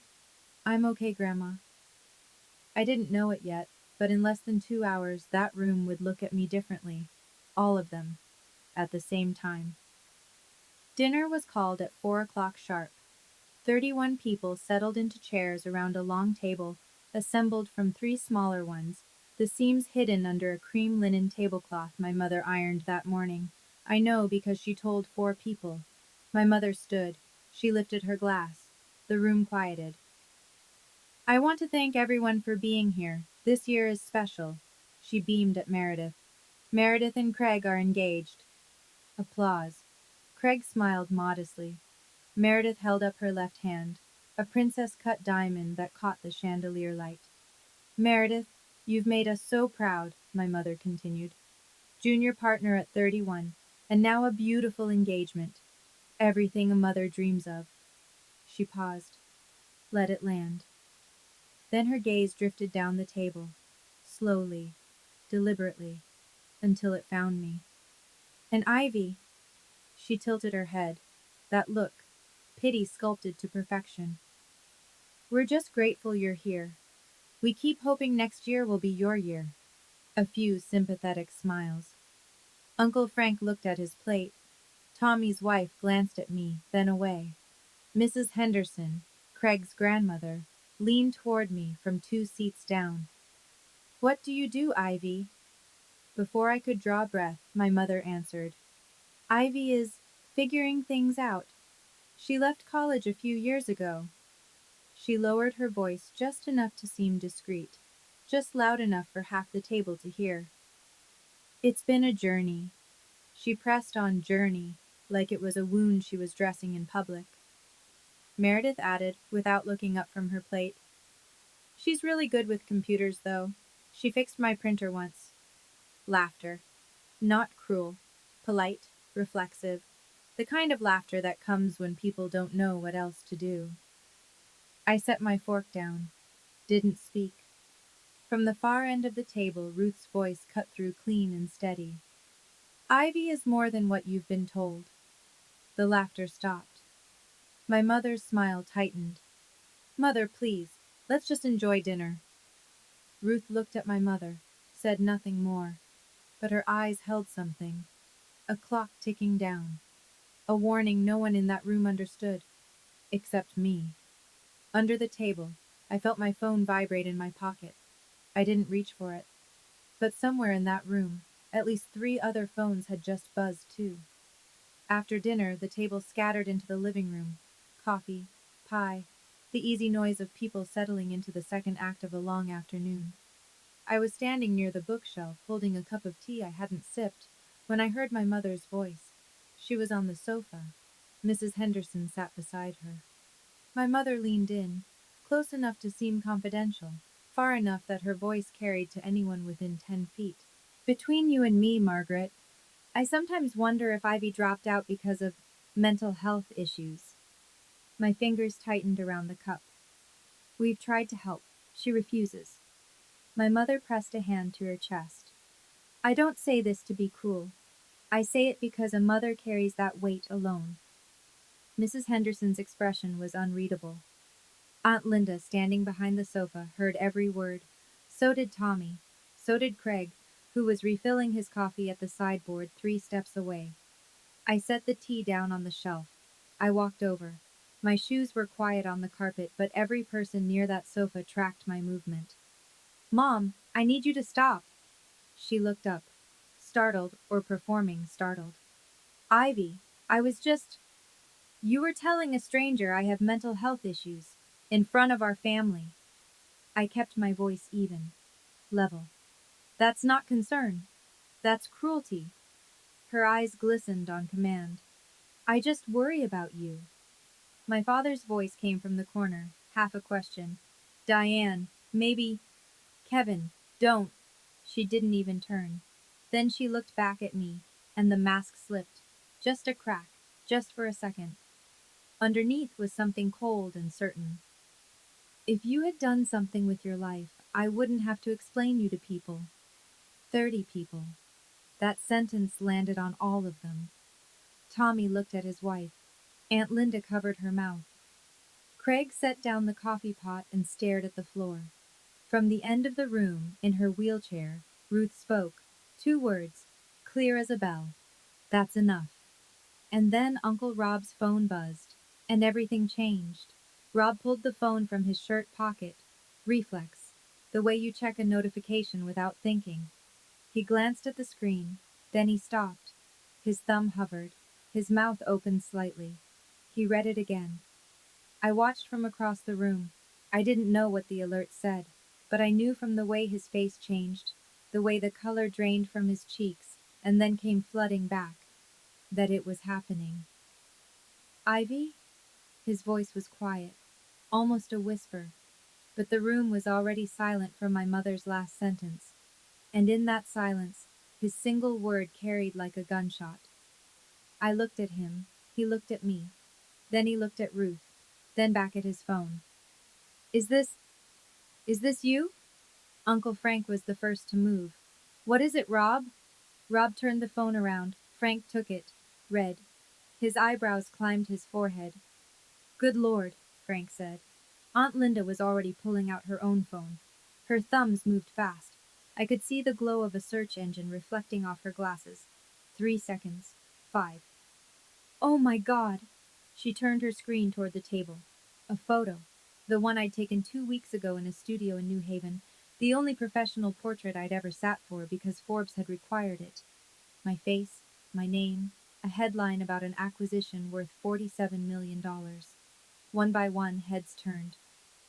I'm okay, Grandma. I didn't know it yet, but in less than 2 hours that room would look at me differently. All of them. At the same time. Dinner was called at 4 o'clock sharp. 31 people settled into chairs around a long table, assembled from 3 smaller ones, the seams hidden under a cream linen tablecloth my mother ironed that morning. I know because she told 4 people. My mother stood. She lifted her glass. The room quieted. I want to thank everyone for being here. This year is special. She beamed at Meredith. Meredith and Craig are engaged. Applause. Craig smiled modestly. Meredith held up her left hand, a princess-cut diamond that caught the chandelier light. Meredith, you've made us so proud, my mother continued. Junior partner at 31, and now a beautiful engagement. Everything a mother dreams of. She paused. Let it land. Then her gaze drifted down the table, slowly, deliberately, until it found me. And Ivy! She tilted her head. That look, pity sculpted to perfection. We're just grateful you're here. We keep hoping next year will be your year. A few sympathetic smiles. Uncle Frank looked at his plate. Tommy's wife glanced at me, then away. Mrs. Henderson, Craig's grandmother, leaned toward me from 2 seats down. What do you do, Ivy? Before I could draw breath, my mother answered. Ivy is figuring things out. She left college a few years ago. She lowered her voice just enough to seem discreet, just loud enough for half the table to hear. It's been a journey. She pressed on journey, like it was a wound she was dressing in public. Meredith added, without looking up from her plate. She's really good with computers, though. She fixed my printer once. Laughter. Not cruel. Polite, reflexive. The kind of laughter that comes when people don't know what else to do. I set my fork down. Didn't speak. From the far end of the table, Ruth's voice cut through clean and steady. Ivy is more than what you've been told. The laughter stopped. My mother's smile tightened. Mother, please, let's just enjoy dinner. Ruth looked at my mother, said nothing more, but her eyes held something. A clock ticking down. A warning no one in that room understood, except me. Under the table, I felt my phone vibrate in my pocket. I didn't reach for it. But somewhere in that room, at least 3 other phones had just buzzed too. After dinner, the table scattered into the living room. Coffee, pie, the easy noise of people settling into the second act of a long afternoon. I was standing near the bookshelf, holding a cup of tea I hadn't sipped, when I heard my mother's voice. She was on the sofa. Mrs. Henderson sat beside her. My mother leaned in, close enough to seem confidential, far enough that her voice carried to anyone within 10 feet. Between you and me, Margaret, I sometimes wonder if Ivy dropped out because of mental health issues. My fingers tightened around the cup. We've tried to help. She refuses. My mother pressed a hand to her chest. I don't say this to be cruel. I say it because a mother carries that weight alone. Mrs. Henderson's expression was unreadable. Aunt Linda, standing behind the sofa, heard every word. So did Tommy. So did Craig, who was refilling his coffee at the sideboard 3 steps away. I set the tea down on the shelf. I walked over. My shoes were quiet on the carpet, but every person near that sofa tracked my movement. Mom, I need you to stop. She looked up, startled or performing startled. Ivy, I was just. You were telling a stranger I have mental health issues. In front of our family. I kept my voice even. Level. That's not concern. That's cruelty. Her eyes glistened on command. I just worry about you. My father's voice came from the corner, half a question. Diane, maybe. Kevin, don't. She didn't even turn. Then she looked back at me, and the mask slipped. Just a crack, just for a second. Underneath was something cold and certain. If you had done something with your life, I wouldn't have to explain you to people. 30 people. That sentence landed on all of them. Tommy looked at his wife. Aunt Linda covered her mouth. Craig set down the coffee pot and stared at the floor. From the end of the room, in her wheelchair, Ruth spoke. 2 words, clear as a bell. That's enough. And then Uncle Rob's phone buzzed, and everything changed. Rob pulled the phone from his shirt pocket. Reflex. The way you check a notification without thinking. He glanced at the screen, then he stopped. His thumb hovered. His mouth opened slightly. He read it again. I watched from across the room. I didn't know what the alert said, but I knew from the way his face changed, the way the color drained from his cheeks and then came flooding back, that it was happening. Ivy? His voice was quiet, almost a whisper, but the room was already silent from my mother's last sentence, and in that silence, his single word carried like a gunshot. I looked at him, he looked at me, then he looked at Ruth, then back at his phone. Is this you? Uncle Frank was the first to move. What is it, Rob? Rob turned the phone around. Frank took it, read. His eyebrows climbed his forehead. Good Lord, Frank said. Aunt Linda was already pulling out her own phone. Her thumbs moved fast. I could see the glow of a search engine reflecting off her glasses. 3 seconds. 5. Oh my God! She turned her screen toward the table. A photo. The one I'd taken 2 weeks ago in a studio in New Haven. The only professional portrait I'd ever sat for because Forbes had required it. My face, my name, a headline about an acquisition worth $47 million. One by one, heads turned.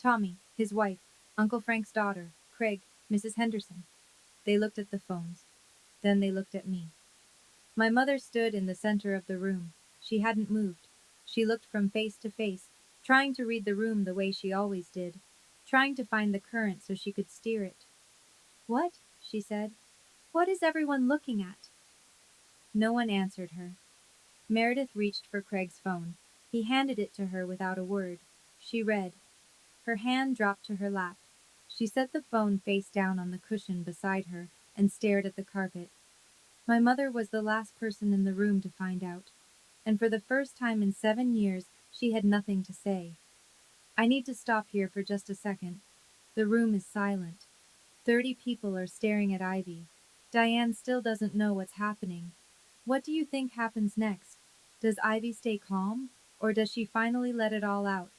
Tommy, his wife, Uncle Frank's daughter, Craig, Mrs. Henderson. They looked at the phones. Then they looked at me. My mother stood in the center of the room. She hadn't moved. She looked from face to face, trying to read the room the way she always did, trying to find the current so she could steer it. What? She said. What is everyone looking at? No one answered her. Meredith reached for Craig's phone. He handed it to her without a word. She read. Her hand dropped to her lap. She set the phone face down on the cushion beside her and stared at the carpet. My mother was the last person in the room to find out, and for the first time in 7 years, she had nothing to say. I need to stop here for just a second. The room is silent. 30 people are staring at Ivy. Diane still doesn't know what's happening. What do you think happens next? Does Ivy stay calm, or does she finally let it all out?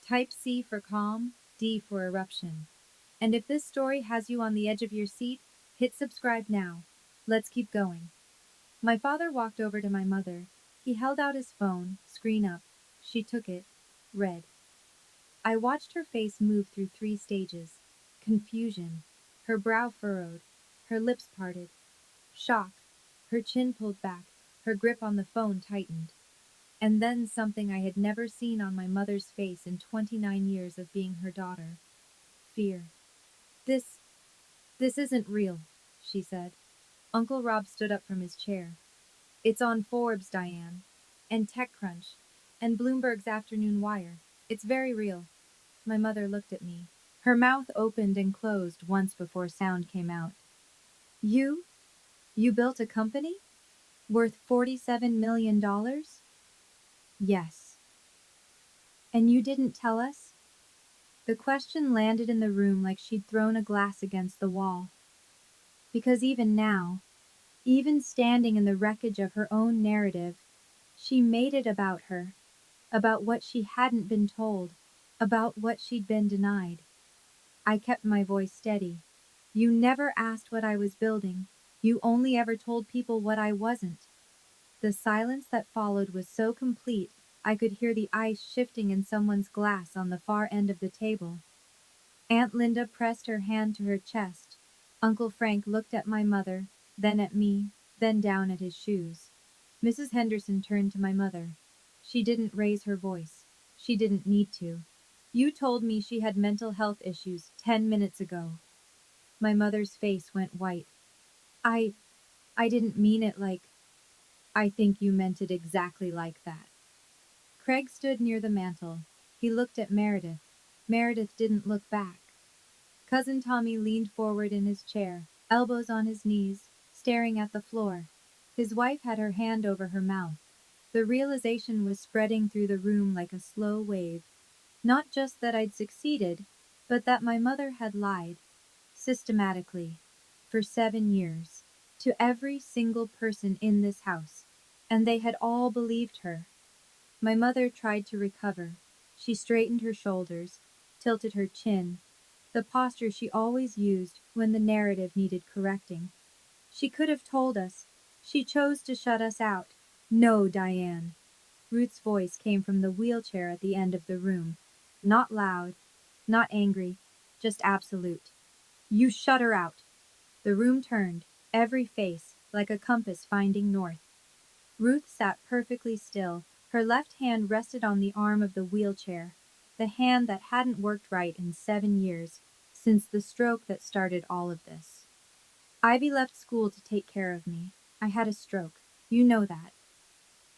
Type C for calm, D for eruption. And if this story has you on the edge of your seat, hit subscribe now. Let's keep going. My father walked over to my mother. He held out his phone, screen up. She took it, read. I watched her face move through 3 stages. Confusion. Her brow furrowed. Her lips parted. Shock. Her chin pulled back. Her grip on the phone tightened. And then something I had never seen on my mother's face in 29 years of being her daughter. Fear. This isn't real, she said. Uncle Rob stood up from his chair. It's on Forbes, Diane. And TechCrunch. And Bloomberg's Afternoon Wire. It's very real. My mother looked at me. Her mouth opened and closed once before sound came out. You built a company? Worth $47 million? Yes. And you didn't tell us? The question landed in the room like she'd thrown a glass against the wall. Because even now, even standing in the wreckage of her own narrative, she made it about her, about what she hadn't been told, about what she'd been denied. I kept my voice steady. You never asked what I was building. You only ever told people what I wasn't. The silence that followed was so complete, I could hear the ice shifting in someone's glass on the far end of the table. Aunt Linda pressed her hand to her chest. Uncle Frank looked at my mother, then at me, then down at his shoes. Mrs. Henderson turned to my mother. She didn't raise her voice. She didn't need to. You told me she had mental health issues 10 minutes ago. My mother's face went white. I didn't mean it like. I think you meant it exactly like that. Craig stood near the mantel. He looked at Meredith. Meredith didn't look back. Cousin Tommy leaned forward in his chair, elbows on his knees, staring at the floor. His wife had her hand over her mouth. The realization was spreading through the room like a slow wave. Not just that I'd succeeded, but that my mother had lied, systematically, for 7 years, to every single person in this house, and they had all believed her. My mother tried to recover. She straightened her shoulders, tilted her chin, the posture she always used when the narrative needed correcting. She could have told us. She chose to shut us out. No, Diane. Ruth's voice came from the wheelchair at the end of the room. Not loud, not angry, just absolute. You shut her out. The room turned, every face like a compass finding north. Ruth sat perfectly still. Her left hand rested on the arm of the wheelchair, the hand that hadn't worked right in 7 years, since the stroke that started all of this. Ivy left school to take care of me. I had a stroke. You know that.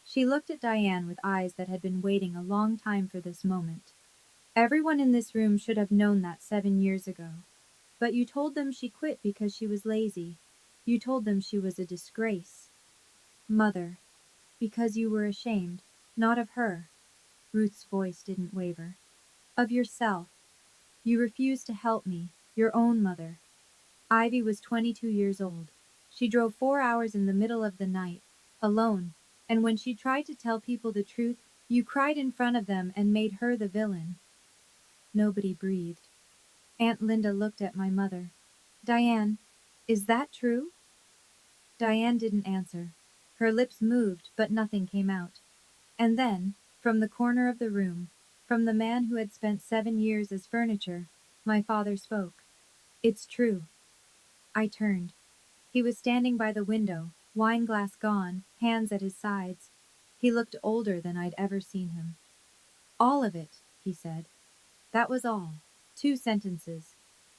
She looked at Diane with eyes that had been waiting a long time for this moment. Everyone in this room should have known that 7 years ago. But you told them she quit because she was lazy. You told them she was a disgrace. Mother, because you were ashamed, not of her. Ruth's voice didn't waver. Of yourself. You refused to help me, your own mother. Ivy was 22 years old. She drove 4 hours in the middle of the night, alone, and when she tried to tell people the truth, you cried in front of them and made her the villain. Nobody breathed. Aunt Linda looked at my mother. Diane, is that true? Diane didn't answer. Her lips moved, but nothing came out. And then, from the corner of the room, from the man who had spent 7 years as furniture, my father spoke. It's true. I turned. He was standing by the window, wine glass gone, hands at his sides. He looked older than I'd ever seen him. All of it, he said. That was all. 2 sentences.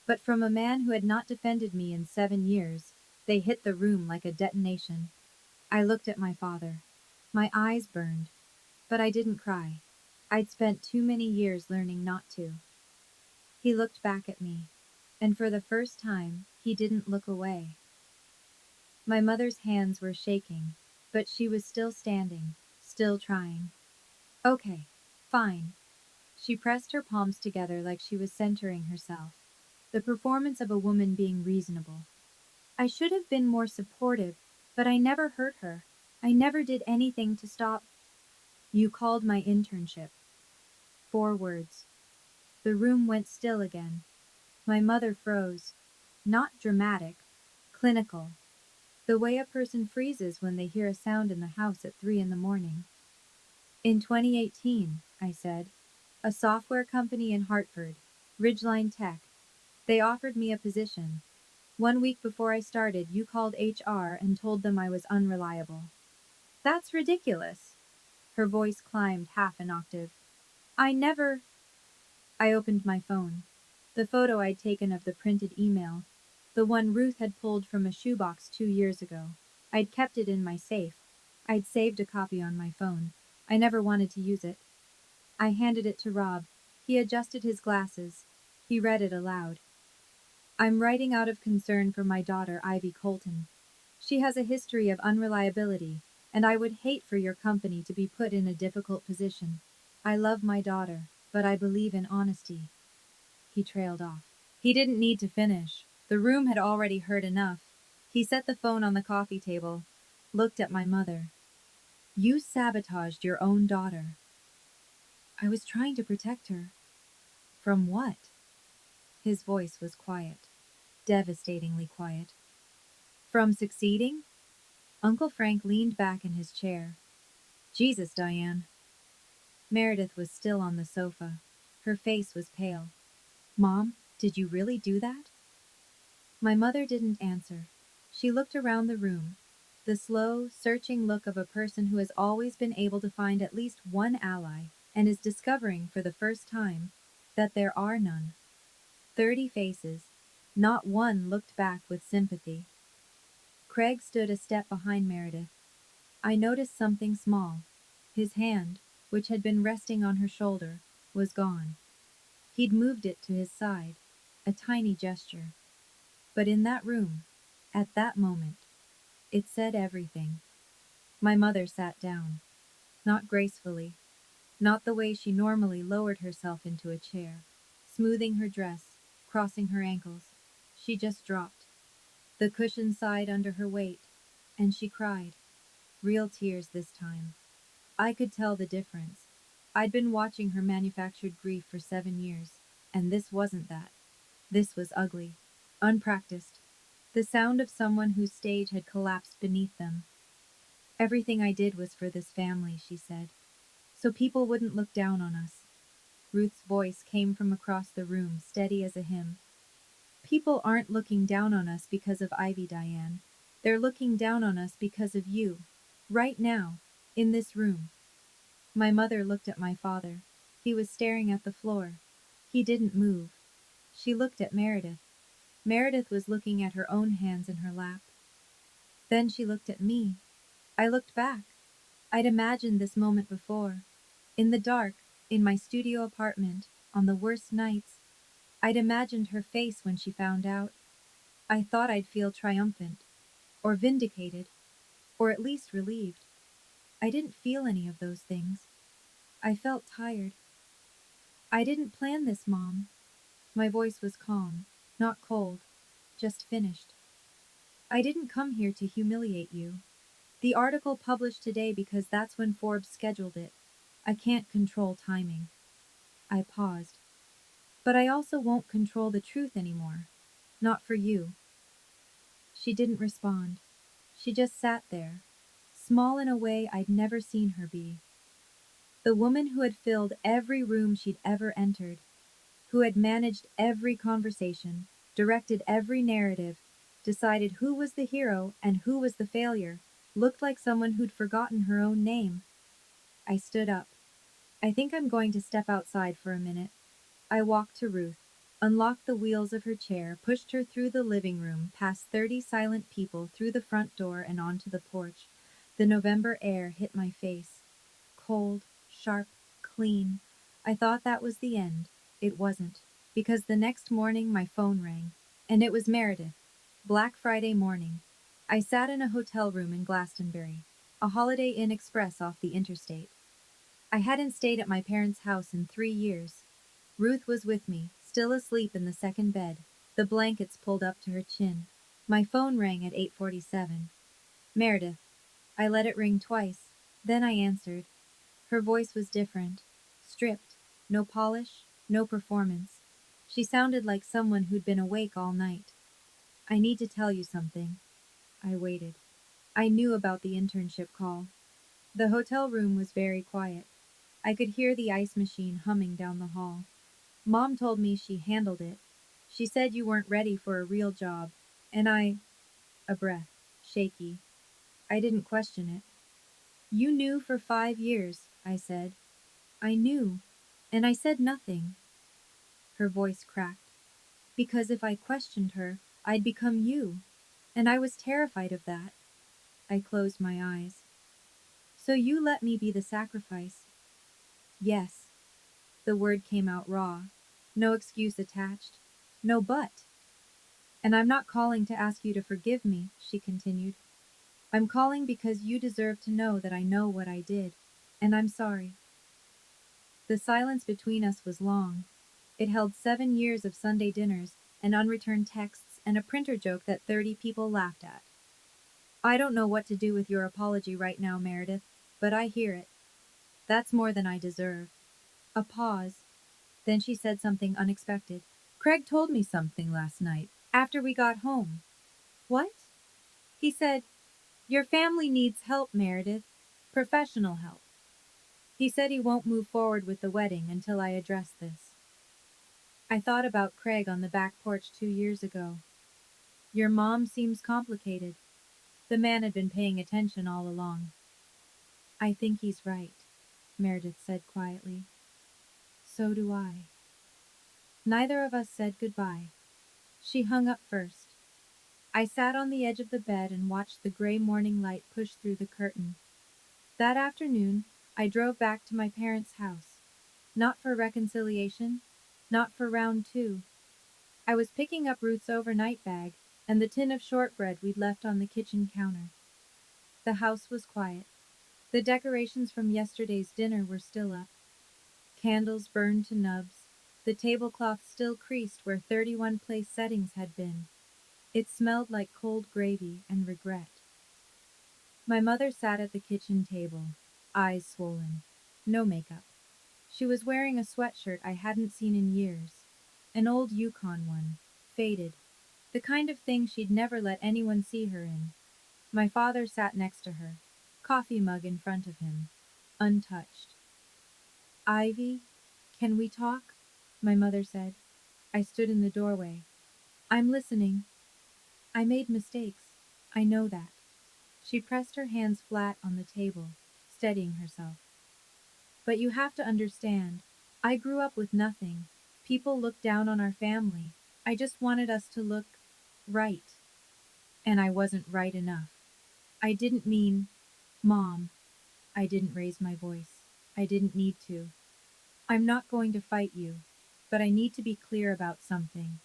But from a man who had not defended me in 7 years, they hit the room like a detonation. I looked at my father. My eyes burned. But I didn't cry. I'd spent too many years learning not to. He looked back at me. And for the first time, he didn't look away. My mother's hands were shaking, but she was still standing, still trying. Okay, fine. She pressed her palms together like she was centering herself. The performance of a woman being reasonable. I should have been more supportive, but I never hurt her. I never did anything to stop. You called my internship. 4 words. The room went still again. My mother froze. Not dramatic. Clinical. The way a person freezes when they hear a sound in the house at 3 in the morning. In 2018, I said. A software company in Hartford, Ridgeline Tech. They offered me a position. 1 week before I started, you called HR and told them I was unreliable. That's ridiculous. Her voice climbed half an octave. I never. I opened my phone. The photo I'd taken of the printed email. The one Ruth had pulled from a shoebox 2 years ago. I'd kept it in my safe. I'd saved a copy on my phone. I never wanted to use it. I handed it to Rob. He adjusted his glasses. He read it aloud. I'm writing out of concern for my daughter, Ivy Colton. She has a history of unreliability, and I would hate for your company to be put in a difficult position. I love my daughter, but I believe in honesty. He trailed off. He didn't need to finish. The room had already heard enough. He set the phone on the coffee table, looked at my mother. You sabotaged your own daughter. I was trying to protect her. From what? His voice was quiet, devastatingly quiet. From succeeding? Uncle Frank leaned back in his chair. Jesus, Diane. Meredith was still on the sofa. Her face was pale. Mom, did you really do that? My mother didn't answer. She looked around the room, the slow, searching look of a person who has always been able to find at least one ally and is discovering for the first time that there are none. 30 faces. Not one looked back with sympathy. Craig stood a step behind Meredith. I noticed something small. His hand, which had been resting on her shoulder, was gone. He'd moved it to his side, a tiny gesture. But in that room, at that moment, it said everything. My mother sat down. Not gracefully, not the way she normally lowered herself into a chair, smoothing her dress, crossing her ankles. She just dropped. The cushion sighed under her weight, and she cried. Real tears this time. I could tell the difference. I'd been watching her manufactured grief for 7 years, and this wasn't that. This was ugly, unpracticed, the sound of someone whose stage had collapsed beneath them. Everything I did was for this family, she said, so people wouldn't look down on us. Ruth's voice came from across the room, steady as a hymn. People aren't looking down on us because of Ivy, Diane. They're looking down on us because of you. Right now, in this room. My mother looked at my father. He was staring at the floor. He didn't move. She looked at Meredith. Meredith was looking at her own hands in her lap. Then she looked at me. I looked back. I'd imagined this moment before. In the dark, in my studio apartment, on the worst nights, I'd imagined her face when she found out. I thought I'd feel triumphant, or vindicated, or at least relieved. I didn't feel any of those things. I felt tired. I didn't plan this, Mom. My voice was calm, not cold, just finished. I didn't come here to humiliate you. The article published today because that's when Forbes scheduled it. I can't control timing. I paused. But I also won't control the truth anymore. Not for you. She didn't respond. She just sat there, small in a way I'd never seen her be. The woman who had filled every room she'd ever entered, who had managed every conversation, directed every narrative, decided who was the hero and who was the failure, looked like someone who'd forgotten her own name. I stood up. I think I'm going to step outside for a minute. I walked to Ruth, unlocked the wheels of her chair, pushed her through the living room, past 30 silent people, through the front door and onto the porch. The November air hit my face. Cold, sharp, clean. I thought that was the end. It wasn't, because the next morning my phone rang, and it was Meredith. Black Friday morning. I sat in a hotel room in Glastonbury, a Holiday Inn Express off the interstate. I hadn't stayed at my parents' house in 3 years. Ruth was with me, still asleep in the second bed, the blankets pulled up to her chin. My phone rang at 8:47. Meredith. I let it ring twice. Then I answered. Her voice was different. Stripped. No polish, no performance. She sounded like someone who'd been awake all night. I need to tell you something. I waited. I knew about the internship call. The hotel room was very quiet. I could hear the ice machine humming down the hall. Mom told me she handled it. She said you weren't ready for a real job. And a breath, shaky. I didn't question it. You knew for 5 years, I said. I knew. And I said nothing. Her voice cracked. Because if I questioned her, I'd become you. And I was terrified of that. I closed my eyes. So you let me be the sacrifice. Yes. The word came out raw. No excuse attached. No but. And I'm not calling to ask you to forgive me, she continued. I'm calling because you deserve to know that I know what I did. And I'm sorry. The silence between us was long. It held 7 years of Sunday dinners and unreturned texts and a printer joke that 30 people laughed at. I don't know what to do with your apology right now, Meredith, but I hear it. That's more than I deserve. A pause. Then she said something unexpected. Craig told me something last night, after we got home. What? He said, your family needs help, Meredith. Professional help. He said he won't move forward with the wedding until I address this. I thought about Craig on the back porch 2 years ago. Your mom seems complicated. The man had been paying attention all along. I think he's right, Meredith said quietly. So do I. Neither of us said goodbye. She hung up first. I sat on the edge of the bed and watched the gray morning light push through the curtain. That afternoon, I drove back to my parents' house. Not for reconciliation, not for round two. I was picking up Ruth's overnight bag and the tin of shortbread we'd left on the kitchen counter. The house was quiet. The decorations from yesterday's dinner were still up. Candles burned to nubs. The tablecloth still creased where 31 place settings had been. It smelled like cold gravy and regret. My mother sat at the kitchen table, eyes swollen. No makeup. She was wearing a sweatshirt I hadn't seen in years. An old Yukon one, faded. The kind of thing she'd never let anyone see her in. My father sat next to her, coffee mug in front of him, untouched. Ivy, can we talk? My mother said. I stood in the doorway. I'm listening. I made mistakes. I know that. She pressed her hands flat on the table, steadying herself. But you have to understand, I grew up with nothing. People looked down on our family. I just wanted us to look right. And I wasn't right enough. I didn't mean, Mom. I didn't raise my voice. I didn't need to. I'm not going to fight you, but I need to be clear about something.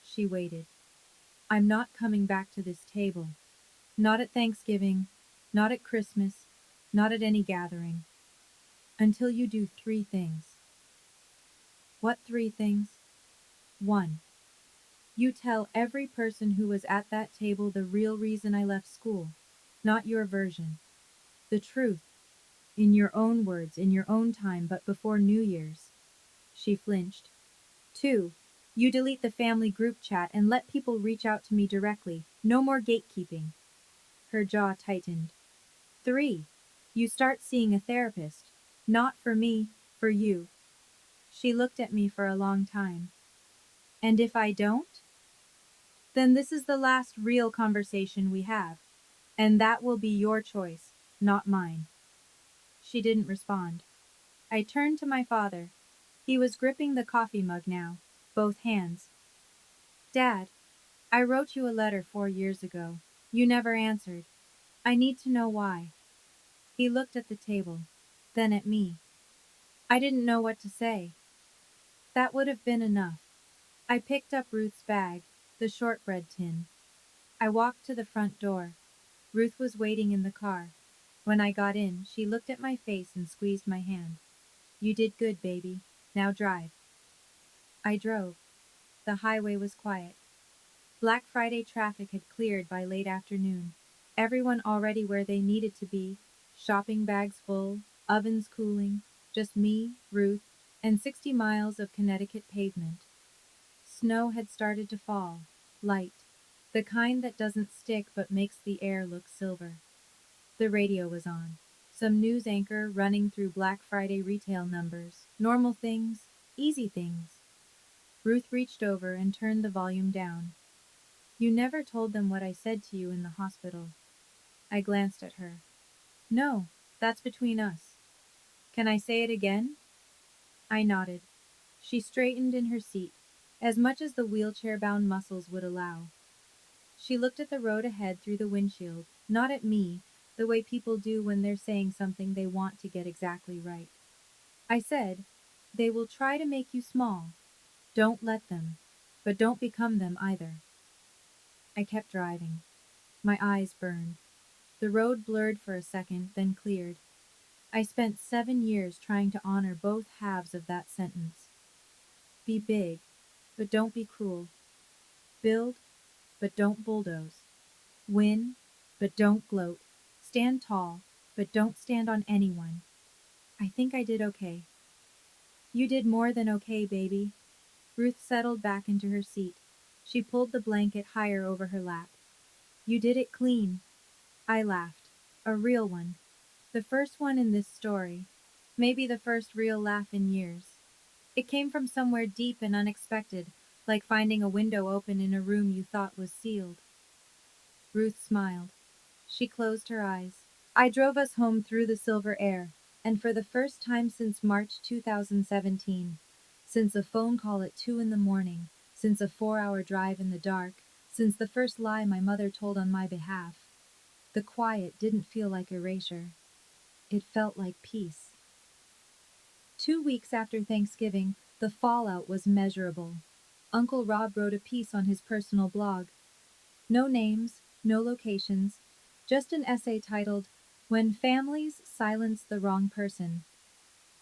She waited. I'm not coming back to this table. Not at Thanksgiving, not at Christmas, not at any gathering. Until you do 3 things. What 3 things? 1. You tell every person who was at that table the real reason I left school, not your version. The truth, in your own words, in your own time, but before New Year's. She flinched. 2. You delete the family group chat and let people reach out to me directly. No more gatekeeping. Her jaw tightened. 3. You start seeing a therapist. Not for me, for you. She looked at me for a long time. And if I don't? Then this is the last real conversation we have. And that will be your choice, not mine. She didn't respond. I turned to my father. He was gripping the coffee mug now, both hands. Dad, I wrote you a letter 4 years ago. You never answered. I need to know why. He looked at the table, then at me. I didn't know what to say. That would have been enough. I picked up Ruth's bag, the shortbread tin. I walked to the front door. Ruth was waiting in the car. When I got in, she looked at my face and squeezed my hand. You did good, baby. Now drive. I drove. The highway was quiet. Black Friday traffic had cleared by late afternoon. Everyone already where they needed to be, shopping bags full, ovens cooling, just me, Ruth, and 60 miles of Connecticut pavement. Snow had started to fall, light, the kind that doesn't stick but makes the air look silver. The radio was on. Some news anchor running through Black Friday retail numbers. Normal things, easy things. Ruth reached over and turned the volume down. You never told them what I said to you in the hospital. I glanced at her. No, that's between us. Can I say it again? I nodded. She straightened in her seat, as much as the wheelchair-bound muscles would allow. She looked at the road ahead through the windshield, not at me, the way people do when they're saying something they want to get exactly right. I said, they will try to make you small. Don't let them. But don't become them either. I kept driving. My eyes burned. The road blurred for a second, then cleared. I spent 7 years trying to honor both halves of that sentence. Be big, but don't be cruel. Build, but don't bulldoze. Win, but don't gloat. Stand tall, but don't stand on anyone. I think I did okay. You did more than okay, baby. Ruth settled back into her seat. She pulled the blanket higher over her lap. You did it clean. I laughed. A real one. The first one in this story. Maybe the first real laugh in years. It came from somewhere deep and unexpected, like finding a window open in a room you thought was sealed. Ruth smiled. She closed her eyes. I drove us home through the silver air, and for the first time since March 2017, since a phone call at 2 in the morning, since a 4-hour drive in the dark, since the first lie my mother told on my behalf, the quiet didn't feel like erasure. It felt like peace. 2 weeks after Thanksgiving, the fallout was measurable. Uncle Rob wrote a piece on his personal blog. No names, no locations, just an essay titled, When Families Silence the Wrong Person.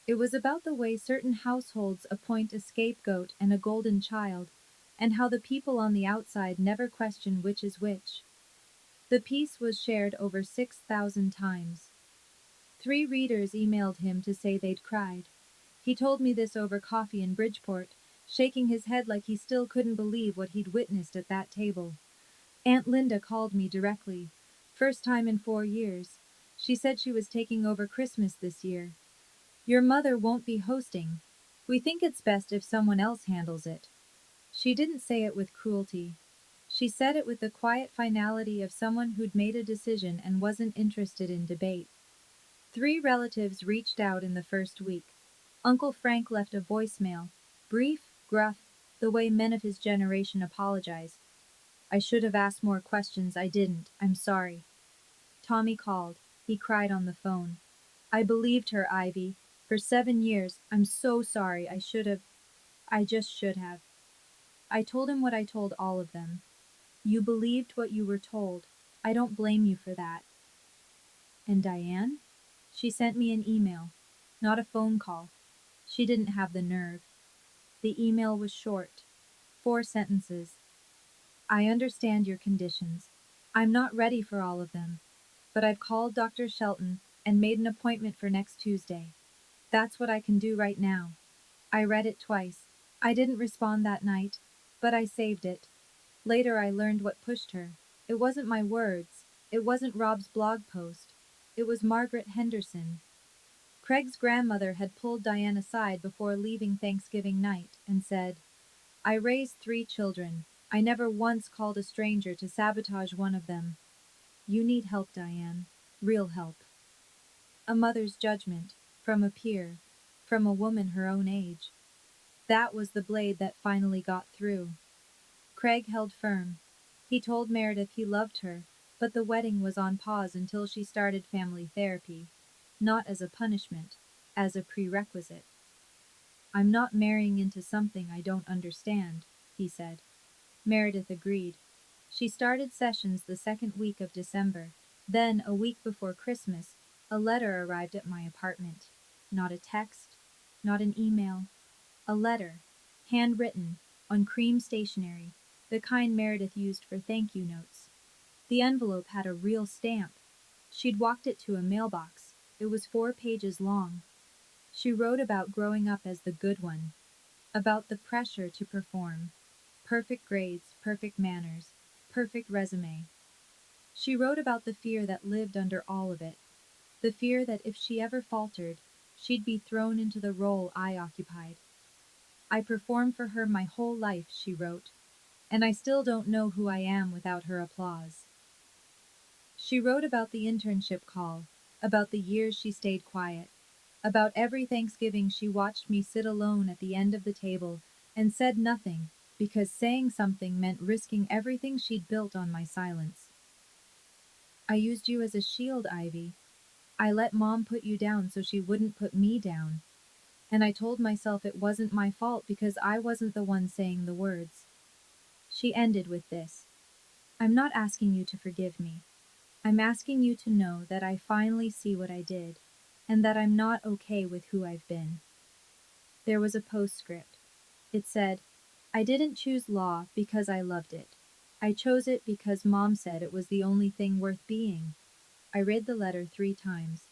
It was about the way certain households appoint a scapegoat and a golden child, and how the people on the outside never question which is which. The piece was shared over 6,000 times. 3 readers emailed him to say they'd cried. He told me this over coffee in Bridgeport, shaking his head like he still couldn't believe what he'd witnessed at that table. Aunt Linda called me directly. First time in 4 years. She said she was taking over Christmas this year. Your mother won't be hosting. We think it's best if someone else handles it. She didn't say it with cruelty. She said it with the quiet finality of someone who'd made a decision and wasn't interested in debate. 3 relatives reached out in the first week. Uncle Frank left a voicemail, brief, gruff, the way men of his generation apologize. I should have asked more questions, I didn't, I'm sorry. Tommy called. He cried on the phone. I believed her, Ivy. For 7 years, I'm so sorry, I just should have. I told him what I told all of them. You believed what you were told. I don't blame you for that. And Diane? She sent me an email, not a phone call. She didn't have the nerve. The email was short. 4 sentences. I understand your conditions. I'm not ready for all of them, but I've called Dr. Shelton and made an appointment for next Tuesday. That's what I can do right now. I read it twice. I didn't respond that night, but I saved it. Later I learned what pushed her. It wasn't my words. It wasn't Rob's blog post. It was Margaret Henderson. Craig's grandmother had pulled Diane aside before leaving Thanksgiving night and said, I raised 3 children. I never once called a stranger to sabotage one of them. You need help, Diane. Real help. A mother's judgment. From a peer. From a woman her own age. That was the blade that finally got through. Craig held firm. He told Meredith he loved her, but the wedding was on pause until she started family therapy. Not as a punishment, as a prerequisite. I'm not marrying into something I don't understand, he said. Meredith agreed. She started sessions the second week of December. Then, a week before Christmas, a letter arrived at my apartment. Not a text, not an email. A letter, handwritten, on cream stationery, the kind Meredith used for thank you notes. The envelope had a real stamp. She'd walked it to a mailbox. It was 4 pages long. She wrote about growing up as the good one, about the pressure to perform. Perfect grades, perfect manners, perfect resume. She wrote about the fear that lived under all of it, the fear that if she ever faltered, she'd be thrown into the role I occupied. I performed for her my whole life, she wrote, and I still don't know who I am without her applause. She wrote about the internship call, about the years she stayed quiet, about every Thanksgiving she watched me sit alone at the end of the table and said nothing, because saying something meant risking everything she'd built on my silence. I used you as a shield, Ivy. I let Mom put you down so she wouldn't put me down. And I told myself it wasn't my fault because I wasn't the one saying the words. She ended with this. I'm not asking you to forgive me. I'm asking you to know that I finally see what I did, and that I'm not okay with who I've been. There was a postscript. It said, I didn't choose law because I loved it. I chose it because Mom said it was the only thing worth being. I read the letter 3 times.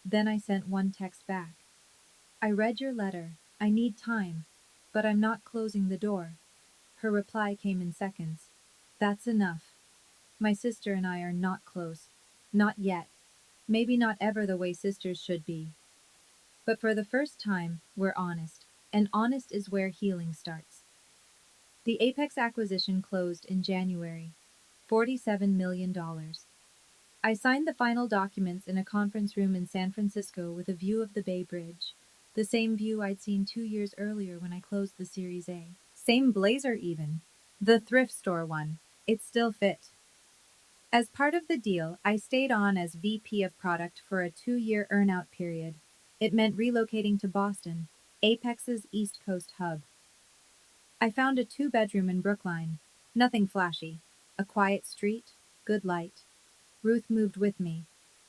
Then I sent one text back. I read your letter. I need time, but I'm not closing the door. Her reply came in seconds. That's enough. My sister and I are not close. Not yet. Maybe not ever the way sisters should be. But for the first time, we're honest. And honest is where healing starts. The Apex acquisition closed in January. $47 million. I signed the final documents in a conference room in San Francisco with a view of the Bay Bridge. The same view I'd seen 2 years earlier when I closed the Series A. Same blazer even. The thrift store one. It still fit. As part of the deal, I stayed on as VP of Product for a 2-year earnout period. It meant relocating to Boston, Apex's East Coast hub. I found a 2-bedroom in Brookline. Nothing flashy. A quiet street, good light. Ruth moved with me.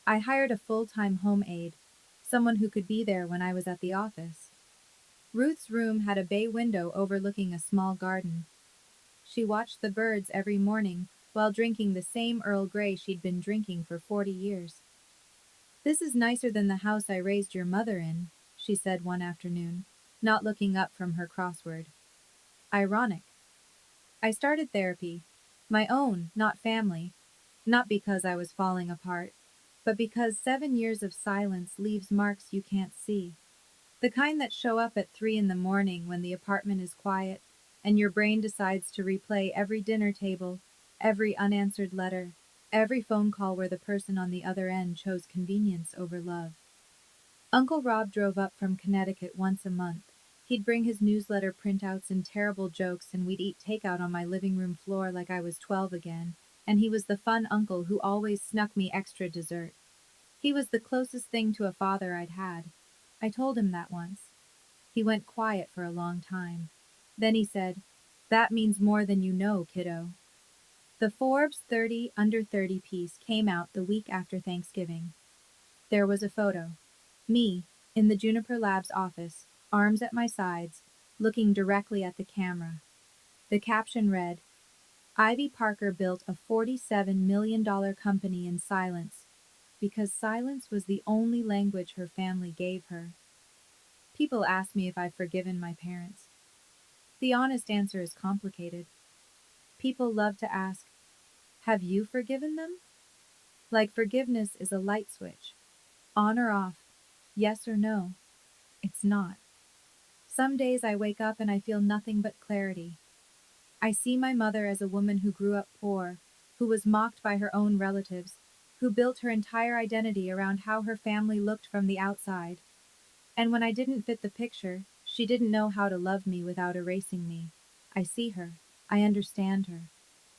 I hired a full-time home aide, someone who could be there when I was at the office. Ruth's room had a bay window overlooking a small garden. She watched the birds every morning while drinking the same Earl Grey she'd been drinking for 40 years. This is nicer than the house I raised your mother in, she said one afternoon, not looking up from her crossword. Ironic. I started therapy. My own, not family. Not because I was falling apart, but because 7 years of silence leaves marks you can't see. The kind that show up at 3 in the morning when the apartment is quiet and your brain decides to replay every dinner table, every unanswered letter, every phone call where the person on the other end chose convenience over love. Uncle Rob drove up from Connecticut once a month. He'd bring his newsletter printouts and terrible jokes, and we'd eat takeout on my living room floor like I was 12 again, and he was the fun uncle who always snuck me extra dessert. He was the closest thing to a father I'd had. I told him that once. He went quiet for a long time. Then he said, That means more than you know, kiddo. The Forbes 30 Under 30 piece came out the week after Thanksgiving. There was a photo. Me, in the Juniper Labs office, arms at my sides, looking directly at the camera. The caption read, Ivy Parker built a $47 million company in silence, because silence was the only language her family gave her. People ask me if I've forgiven my parents. The honest answer is complicated. People love to ask, have you forgiven them? Like forgiveness is a light switch. On or off, yes or no. It's not. Some days I wake up and I feel nothing but clarity. I see my mother as a woman who grew up poor, who was mocked by her own relatives, who built her entire identity around how her family looked from the outside. And when I didn't fit the picture, she didn't know how to love me without erasing me. I see her. I understand her.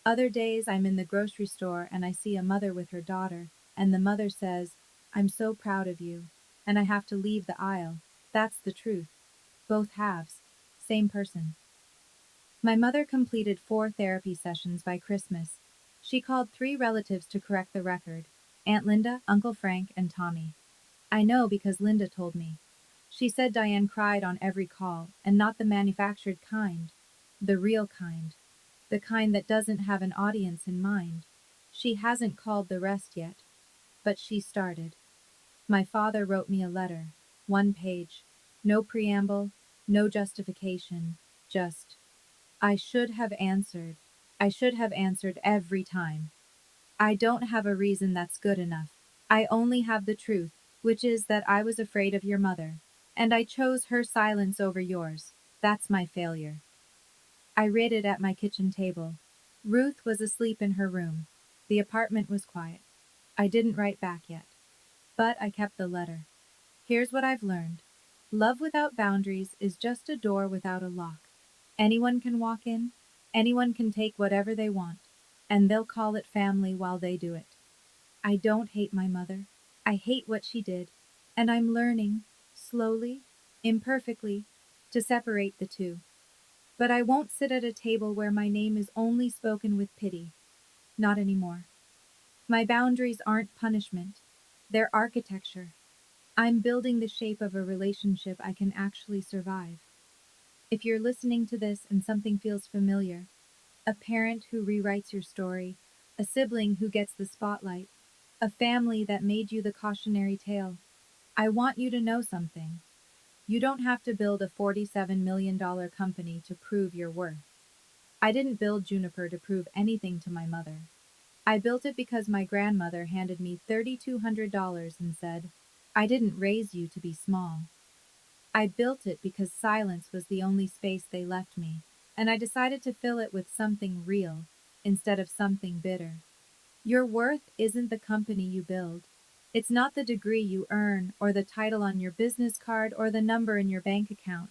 Other days I'm in the grocery store and I see a mother with her daughter, and the mother says, I'm so proud of you. And I have to leave the aisle. That's the truth. Both halves. Same person. My mother completed 4 therapy sessions by Christmas. She called 3 relatives to correct the record: Aunt Linda, Uncle Frank, and Tommy. I know because Linda told me. She said Diane cried on every call, and not the manufactured kind. The real kind. The kind that doesn't have an audience in mind. She hasn't called the rest yet. But she started. My father wrote me a letter. 1 page. No preamble, no justification. Just, I should have answered. I should have answered every time. I don't have a reason that's good enough. I only have the truth, which is that I was afraid of your mother, and I chose her silence over yours. That's my failure. I read it at my kitchen table. Ruth was asleep in her room. The apartment was quiet. I didn't write back yet, but I kept the letter. Here's what I've learned. Love without boundaries is just a door without a lock. Anyone can walk in, anyone can take whatever they want, and they'll call it family while they do it. I don't hate my mother. I hate what she did, and I'm learning, slowly, imperfectly, to separate the two. But I won't sit at a table where my name is only spoken with pity. Not anymore. My boundaries aren't punishment. They're architecture. I'm building the shape of a relationship I can actually survive. If you're listening to this and something feels familiar, a parent who rewrites your story, a sibling who gets the spotlight, a family that made you the cautionary tale, I want you to know something. You don't have to build a $47 million company to prove your worth. I didn't build Juniper to prove anything to my mother. I built it because my grandmother handed me $3,200 and said, I didn't raise you to be small. I built it because silence was the only space they left me, and I decided to fill it with something real instead of something bitter. Your worth isn't the company you build. It's not the degree you earn, or the title on your business card, or the number in your bank account.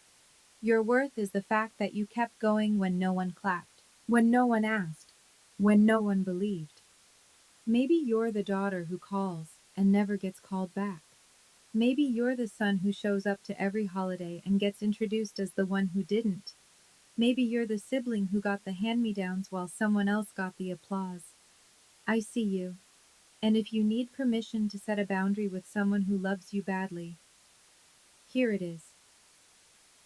Your worth is the fact that you kept going when no one clapped, when no one asked, when no one believed. Maybe you're the daughter who calls and never gets called back. Maybe you're the son who shows up to every holiday and gets introduced as the one who didn't. Maybe you're the sibling who got the hand-me-downs while someone else got the applause. I see you. And if you need permission to set a boundary with someone who loves you badly, here it is.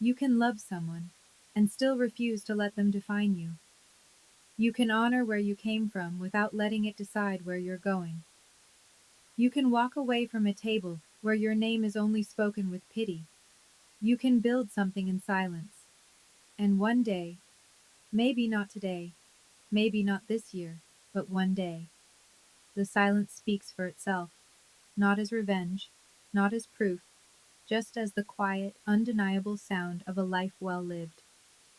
You can love someone and still refuse to let them define you. You can honor where you came from without letting it decide where you're going. You can walk away from a table where your name is only spoken with pity. You can build something in silence. And one day, maybe not today, maybe not this year, but one day, the silence speaks for itself, not as revenge, not as proof, just as the quiet, undeniable sound of a life well lived.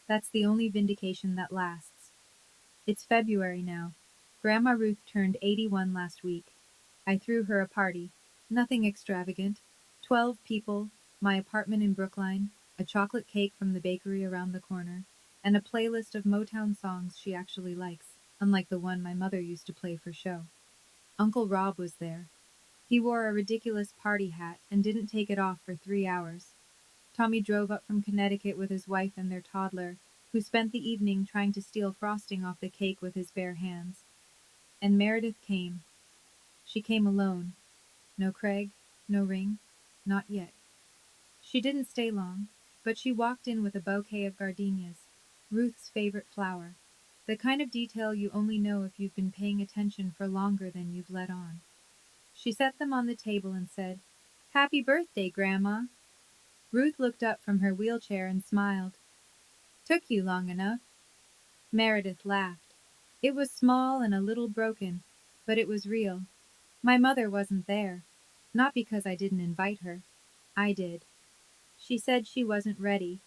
That's the only vindication that lasts. It's February now. Grandma Ruth turned 81 last week. I threw her a party. Nothing extravagant. 12 people, my apartment in Brookline, a chocolate cake from the bakery around the corner, and a playlist of Motown songs she actually likes, unlike the one my mother used to play for show. Uncle Rob was there. He wore a ridiculous party hat and didn't take it off for 3 hours. Tommy drove up from Connecticut with his wife and their toddler, who spent the evening trying to steal frosting off the cake with his bare hands. And Meredith came. She came alone. No Craig, no ring, not yet. She didn't stay long, but she walked in with a bouquet of gardenias, Ruth's favorite flower, the kind of detail you only know if you've been paying attention for longer than you've let on. She set them on the table and said, "Happy birthday, Grandma." Ruth looked up from her wheelchair and smiled. "Took you long enough." Meredith laughed. It was small and a little broken, but it was real. My mother wasn't there. Not because I didn't invite her. I did. She said she wasn't ready,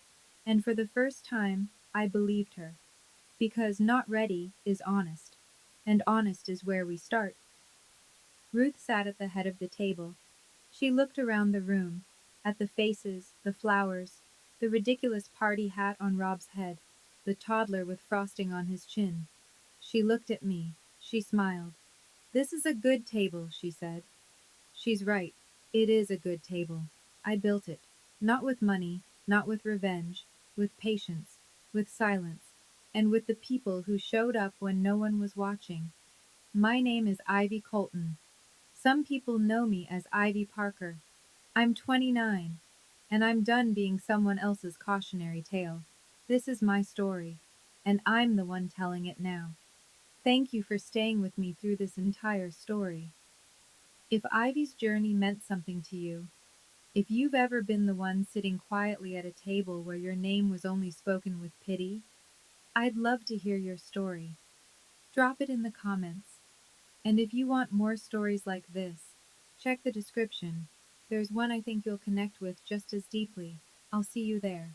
and for the first time, I believed her. Because not ready is honest, and honest is where we start. Ruth sat at the head of the table. She looked around the room, at the faces, the flowers, the ridiculous party hat on Rob's head, the toddler with frosting on his chin. She looked at me. She smiled. "This is a good table," she said. She's right. It is a good table. I built it. Not with money, not with revenge, with patience, with silence, and with the people who showed up when no one was watching. My name is Ivy Colton. Some people know me as Ivy Parker. I'm 29, and I'm done being someone else's cautionary tale. This is my story, and I'm the one telling it now. Thank you for staying with me through this entire story. If Ivy's journey meant something to you, if you've ever been the one sitting quietly at a table where your name was only spoken with pity, I'd love to hear your story. Drop it in the comments. And if you want more stories like this, check the description. There's one I think you'll connect with just as deeply. I'll see you there.